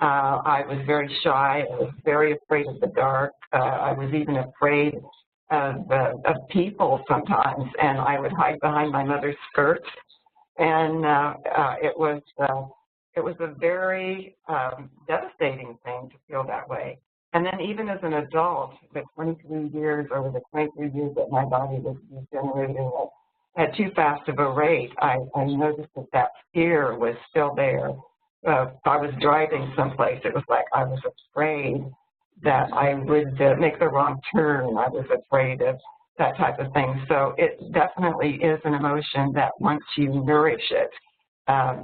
S3: I was very shy. I was very afraid of the dark. I was even afraid of people sometimes, and I would hide behind my mother's skirts. And it was a very devastating thing to feel that way. And then even as an adult, the 23 years over the 23 years that my body was degenerating at too fast of a rate, I noticed that fear was still there. If I was driving someplace, it was like I was afraid that I would make the wrong turn. I was afraid of that type of thing. So it definitely is an emotion that once you nourish it,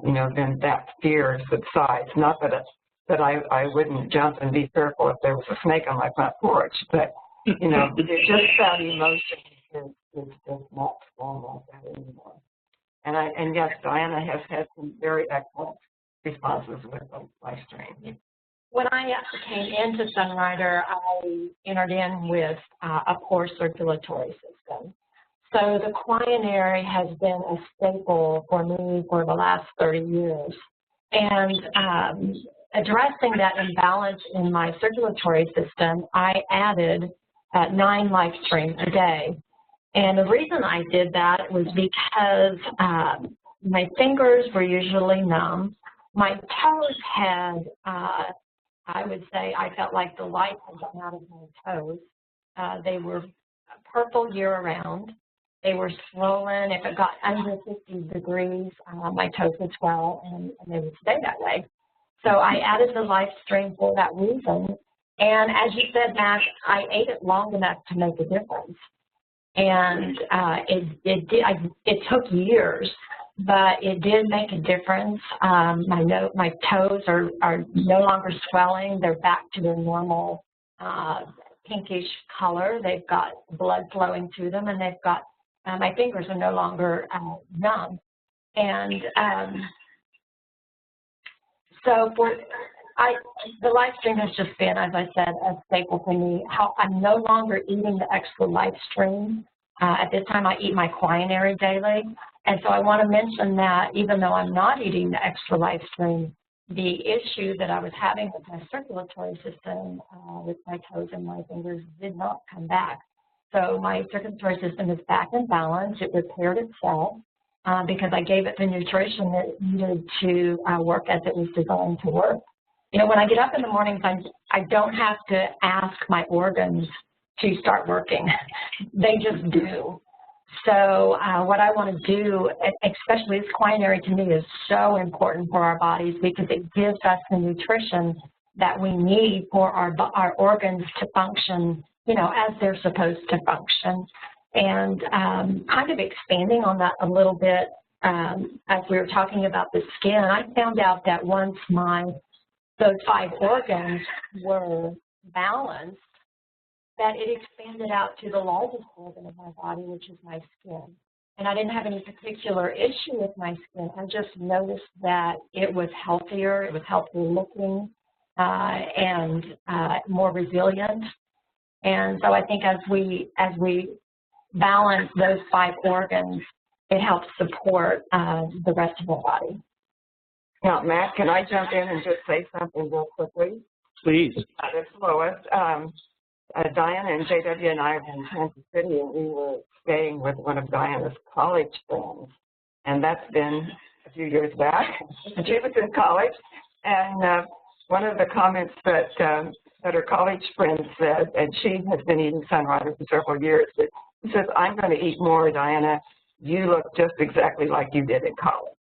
S3: you know, then that fear subsides. Not that I wouldn't jump and be fearful if there was a snake on my front porch, but, you know, it's just that emotion is just not strong like that anymore. And yes, Diana has had some very excellent responses with LifeStream.
S4: When I came into Sunrider, I entered in with a poor circulatory system. So the Quinary has been a staple for me for the last 30 years. And addressing that imbalance in my circulatory system, I added 9 life streams a day. And the reason I did that was because my fingers were usually numb. My toes had, I would say, I felt like the light had gone out of my toes. They were purple year-round. They were swollen. If it got under 50 degrees, my toes would swell, and they would stay that way. So I added the life stream for that reason. And as you said, Matt, I ate it long enough to make a difference. And it took years, but it did make a difference. My toes are no longer swelling. They're back to their normal pinkish color. They've got blood flowing to them, and they've got my fingers are no longer numb. And so the life stream has just been, as I said, a staple for me. How I'm no longer eating the extra life stream. At this time, I eat my Quinary daily. And so I want to mention that even though I'm not eating the extra life stream, the issue that I was having with my circulatory system, with my toes and my fingers, did not come back. So my circulatory system is back in balance. It repaired itself because I gave it the nutrition that it needed to work as it was designed to work. You know, when I get up in the mornings, I don't have to ask my organs to start working. They just do. So what I want to do, especially this Quinary to me, is so important for our bodies because it gives us the nutrition that we need for our organs to function, you know, as they're supposed to function. And kind of expanding on that a little bit, as we were talking about the skin, I found out that once those 5 organs were balanced, that it expanded out to the largest organ of my body, which is my skin. And I didn't have any particular issue with my skin. I just noticed that it was healthier, looking, and more resilient. And so I think as we balance those 5 organs, it helps support the rest of the body.
S3: Now, Matt, can I jump in and just say something real quickly?
S1: Please.
S3: This is Lois. Diana and JW and I are in Kansas City, and we were staying with one of Diana's college friends. And that's been a few years back. She was in college, and one of the comments that her college friend said, and she has been eating Sunrider for several years, but she says, "I'm going to eat more, Diana. You look just exactly like you did in college."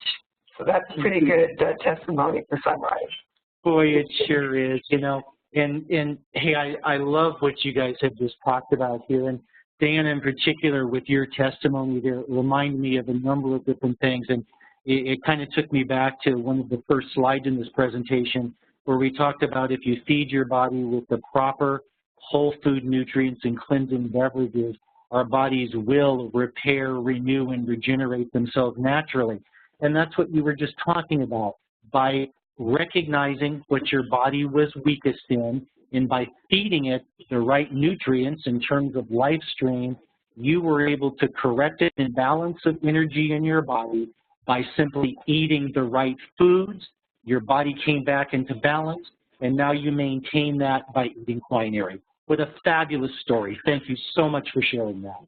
S3: So that's pretty good testimony for Sunrider.
S1: Boy, it sure is, you know. And hey, I love what you guys have just talked about here. And Dan, in particular, with your testimony there, reminded me of a number of different things. And it kind of took me back to one of the first slides in this presentation where we talked about if you feed your body with the proper whole food nutrients and cleansing beverages, our bodies will repair, renew, and regenerate themselves naturally. And that's what you were just talking about. By recognizing what your body was weakest in, and by feeding it the right nutrients in terms of life stream, you were able to correct an imbalance of energy in your body by simply eating the right foods. Your body came back into balance, and now you maintain that by eating Quinary. What a fabulous story. Thank you so much for sharing that.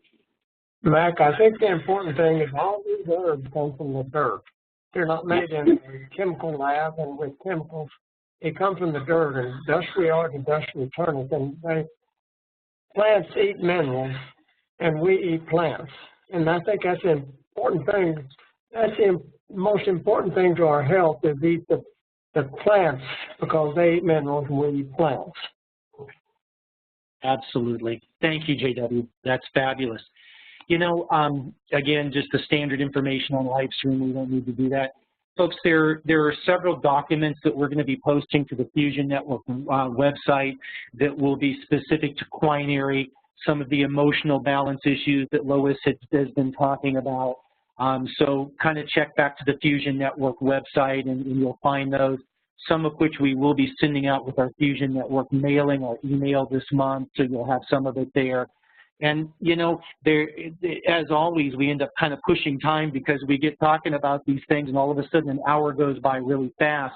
S2: Mac, I think the important thing is all these herbs come from the dirt. They're not made in a chemical lab and with chemicals. They come from the dirt, and dust we are to dust returneth. And plants eat minerals, and we eat plants. And I think that's the important thing. That's the most important thing to our health is eat the plants because they eat minerals and we eat plants.
S1: Absolutely. Thank you, JW. That's fabulous. You know, again, just the standard information on LiveStream, we don't need to do that. Folks, there are several documents that we're going to be posting to the Fusion Network website that will be specific to Quinary, some of the emotional balance issues that Lois has been talking about. So kind of check back to the Fusion Network website and you'll find those, some of which we will be sending out with our Fusion Network mailing or email this month, so you'll have some of it there. And, you know, as always, we end up kind of pushing time because we get talking about these things and all of a sudden an hour goes by really fast.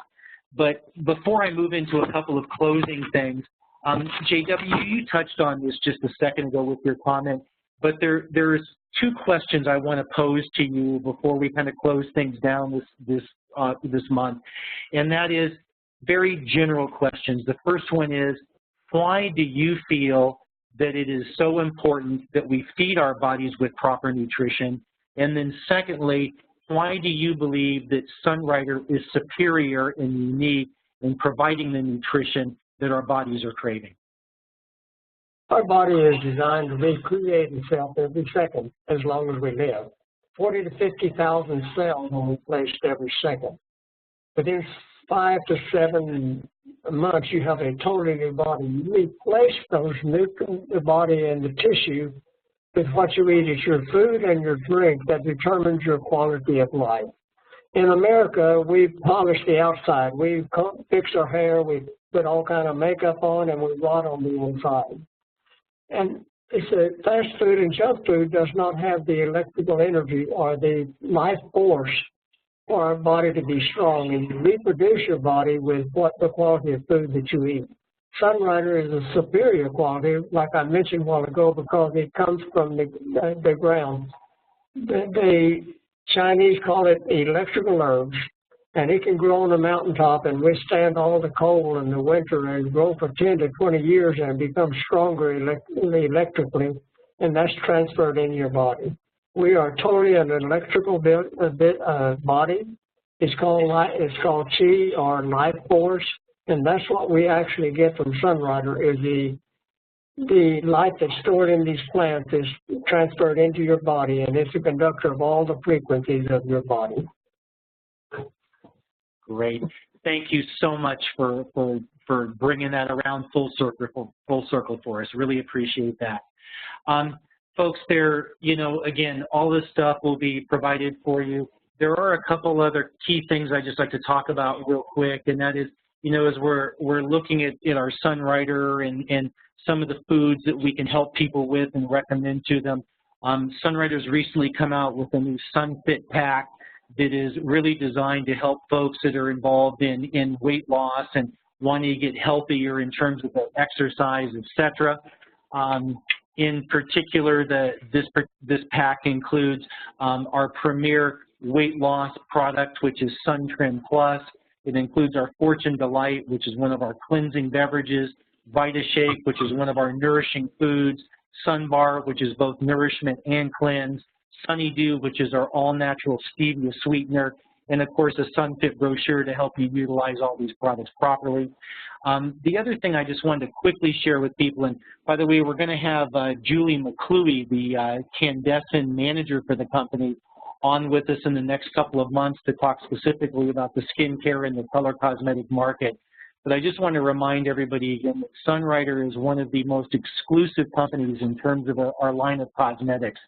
S1: But before I move into a couple of closing things, JW, you touched on this just a second ago with your comment, but there's two questions I want to pose to you before we kind of close things down this month, and that is very general questions. The first one is, why do you feel that it is so important that we feed our bodies with proper nutrition? And then secondly, why do you believe that Sunrider is superior and unique in providing the nutrition that our bodies are craving?
S2: Our body is designed to recreate itself every second as long as we live. 40 to 50,000 cells are replaced every second. Within 5 to 7 months, you have a totally new body. You replace those the body and the tissue with what you eat. It's your food and your drink that determines your quality of life. In America, we polish the outside. We fix our hair, we put all kind of makeup on, and we rot on the inside. And it's a fast food and junk food does not have the electrical energy or the life force for our body to be strong, and you reproduce your body with the quality of food that you eat. Sunrider is a superior quality, like I mentioned a while ago, because it comes from the ground. The Chinese call it electrical herbs, and it can grow on the mountaintop and withstand all the cold in the winter and grow for 10 to 20 years and become stronger electrically, and that's transferred in your body. We are totally an electrical body. It's called chi, or life force, and that's what we actually get from Sunrider, is the life that's stored in these plants is transferred into your body, and it's a conductor of all the frequencies of your body.
S1: Great. Thank you so much for bringing that around full circle for us. Really appreciate that. Folks, again, all this stuff will be provided for you. There are a couple other key things I'd just like to talk about real quick, and that is, as we're looking at our Sunrider and some of the foods that we can help people with and recommend to them. Sunrider's recently come out with a new SunFit pack that is really designed to help folks that are involved in weight loss and wanting to get healthier in terms of the exercise, etc. In particular, this pack includes our premier weight loss product, which is Sun Trim Plus. It includes our Fortune Delight, which is one of our cleansing beverages, Vita Shake, which is one of our nourishing foods, Sun Bar, which is both nourishment and cleanse, Sunny Dew, which is our all-natural stevia sweetener, and of course a SunFit brochure to help you utilize all these products properly. The other thing I just wanted to quickly share with people, and by the way, we're going to have Julie McClooey, the Candescent manager for the company, on with us in the next couple of months to talk specifically about the skincare and the color cosmetic market. But I just want to remind everybody again that Sunrider is one of the most exclusive companies in terms of our line of cosmetics.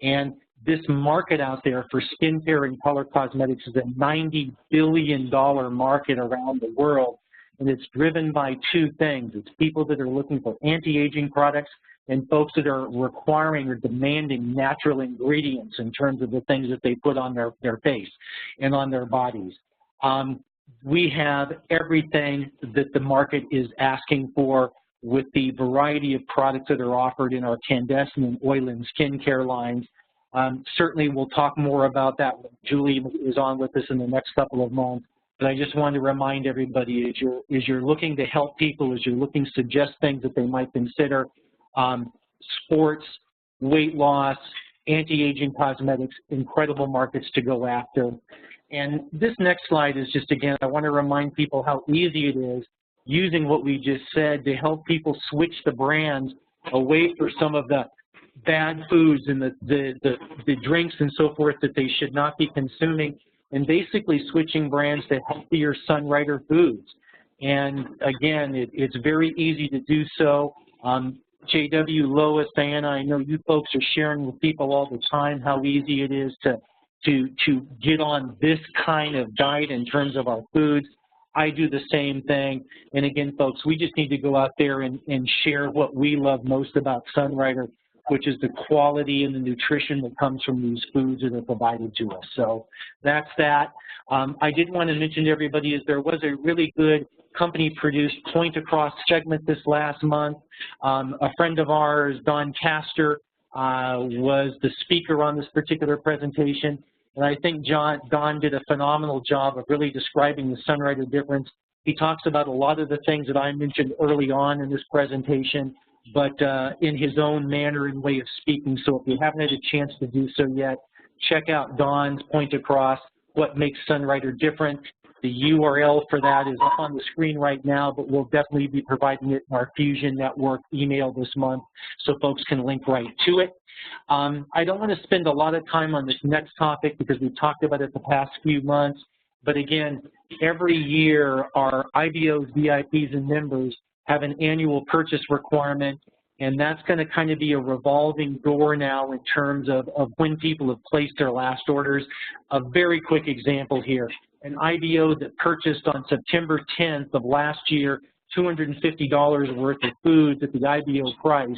S1: And this market out there for skincare and color cosmetics is a $90 billion market around the world. And it's driven by two things. It's people that are looking for anti-aging products and folks that are requiring or demanding natural ingredients in terms of the things that they put on their face and on their bodies. We have everything that the market is asking for with the variety of products that are offered in our Candescent and Oil and Skincare lines. Certainly we'll talk more about that when Julie is on with us in the next couple of months. But I just wanted to remind everybody, as you're looking to help people, as you're looking to suggest things that they might consider, sports, weight loss, anti-aging cosmetics, incredible markets to go after. And this next slide is just, again, I want to remind people how easy it is using what we just said to help people switch the brands away from some of the bad foods and the drinks and so forth that they should not be consuming, and basically switching brands to healthier Sunrider foods. And again, it's very easy to do so. JW, Lois, Diana, I know you folks are sharing with people all the time how easy it is to get on this kind of diet in terms of our foods. I do the same thing. And again, folks, we just need to go out there and share what we love most about Sunrider, which is the quality and the nutrition that comes from these foods that are provided to us. So that's that. I did want to mention to everybody is there was a really good company-produced point-across segment this last month. A friend of ours, Don Castor, was the speaker on this particular presentation, and I think Don did a phenomenal job of really describing the Sunrider difference. He talks about a lot of the things that I mentioned early on in this presentation, but in his own manner and way of speaking. So if you haven't had a chance to do so yet, check out Don's Point Across, What Makes Sunrider Different. The URL for that is up on the screen right now, but we'll definitely be providing it in our Fusion Network email this month so folks can link right to it. I don't want to spend a lot of time on this next topic because we've talked about it the past few months, but again, every year our IBOs, VIPs, and members have an annual purchase requirement, and that's going to kind of be a revolving door now in terms of when people have placed their last orders. A very quick example here. An IBO that purchased on September 10th of last year $250 worth of foods at the IBO price,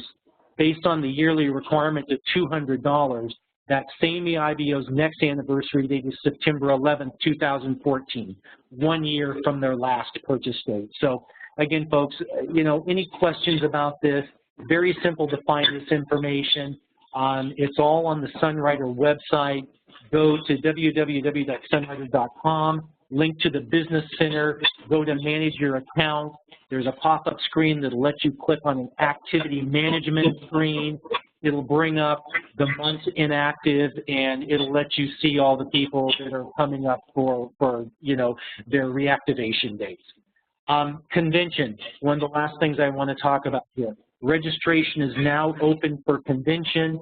S1: based on the yearly requirement of $200, that same IBO's next anniversary date is September 11th, 2014, 1 year from their last purchase date. So again, folks, you know, any questions about this? Very simple to find this information. It's all on the Sunrider website. Go to www.sunrider.com, link to the Business Center, go to Manage Your Account. There's a pop-up screen that'll let you click on an activity management screen. It'll bring up the months inactive, and it'll let you see all the people that are coming up for you know, their reactivation dates. Convention, one of the last things I want to talk about here. Registration is now open for convention.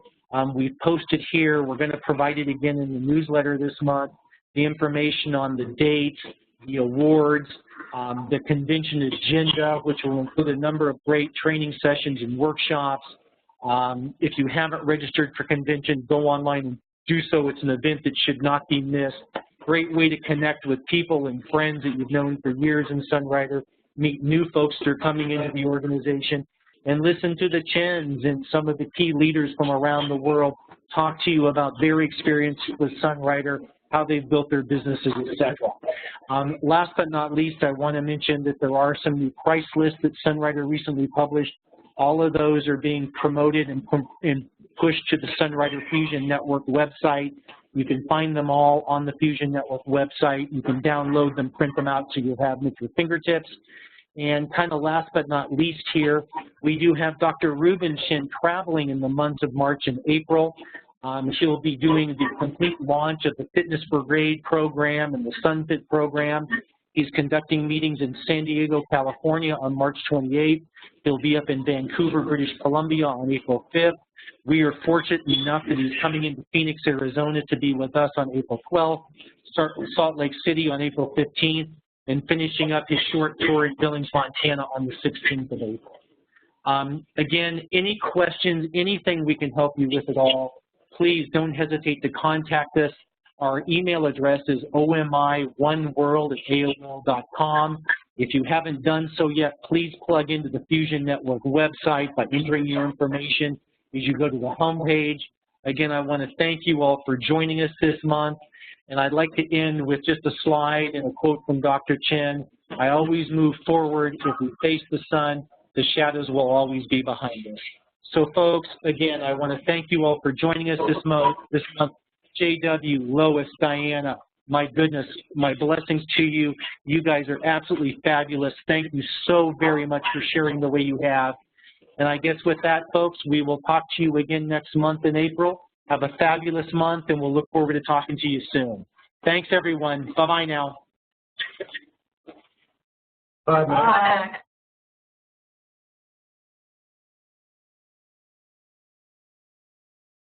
S1: We've posted here, we're going to provide it again in the newsletter this month, the information on the dates, the awards, the convention agenda, which will include a number of great training sessions and workshops. If you haven't registered for convention, go online and do so. It's an event that should not be missed. Great way to connect with people and friends that you've known for years in Sunrider, meet new folks that are coming into the organization, and listen to the Chens and some of the key leaders from around the world talk to you about their experience with Sunrider, how they've built their businesses, etc. Last but not least, I want to mention that there are some new price lists that Sunrider recently published. All of those are being promoted and pushed to the Sunrider Fusion Network website. You can find them all on the Fusion Network website. You can download them, print them out so you have them at your fingertips. And kind of last but not least here, we do have Dr. Ruben Shin traveling in the months of March and April. She'll be doing the complete launch of the Fitness Brigade program and the SunFit program. He's conducting meetings in San Diego, California on March 28th. He'll be up in Vancouver, British Columbia on April 5th. We are fortunate enough that he's coming into Phoenix, Arizona to be with us on April 12th, start with Salt Lake City on April 15th, and finishing up his short tour in Billings, Montana on the 16th of April. Again, any questions, anything we can help you with at all, please don't hesitate to contact us. Our email address is omi1world@aol.com. If you haven't done so yet, please plug into the Fusion Network website by entering your information as you go to the homepage. Again, I want to thank you all for joining us this month. And I'd like to end with just a slide and a quote from Dr. Chen. I always move forward. If we face the sun, the shadows will always be behind us. So folks, again, I want to thank you all for joining us this month. JW, Lois, Diana, my goodness, my blessings to you. You guys are absolutely fabulous. Thank you so very much for sharing the way you have. And I guess with that, folks, we will talk to you again next month in April. Have a fabulous month, and we'll look forward to talking to you soon. Thanks, everyone. Bye-bye now.
S2: Bye-bye.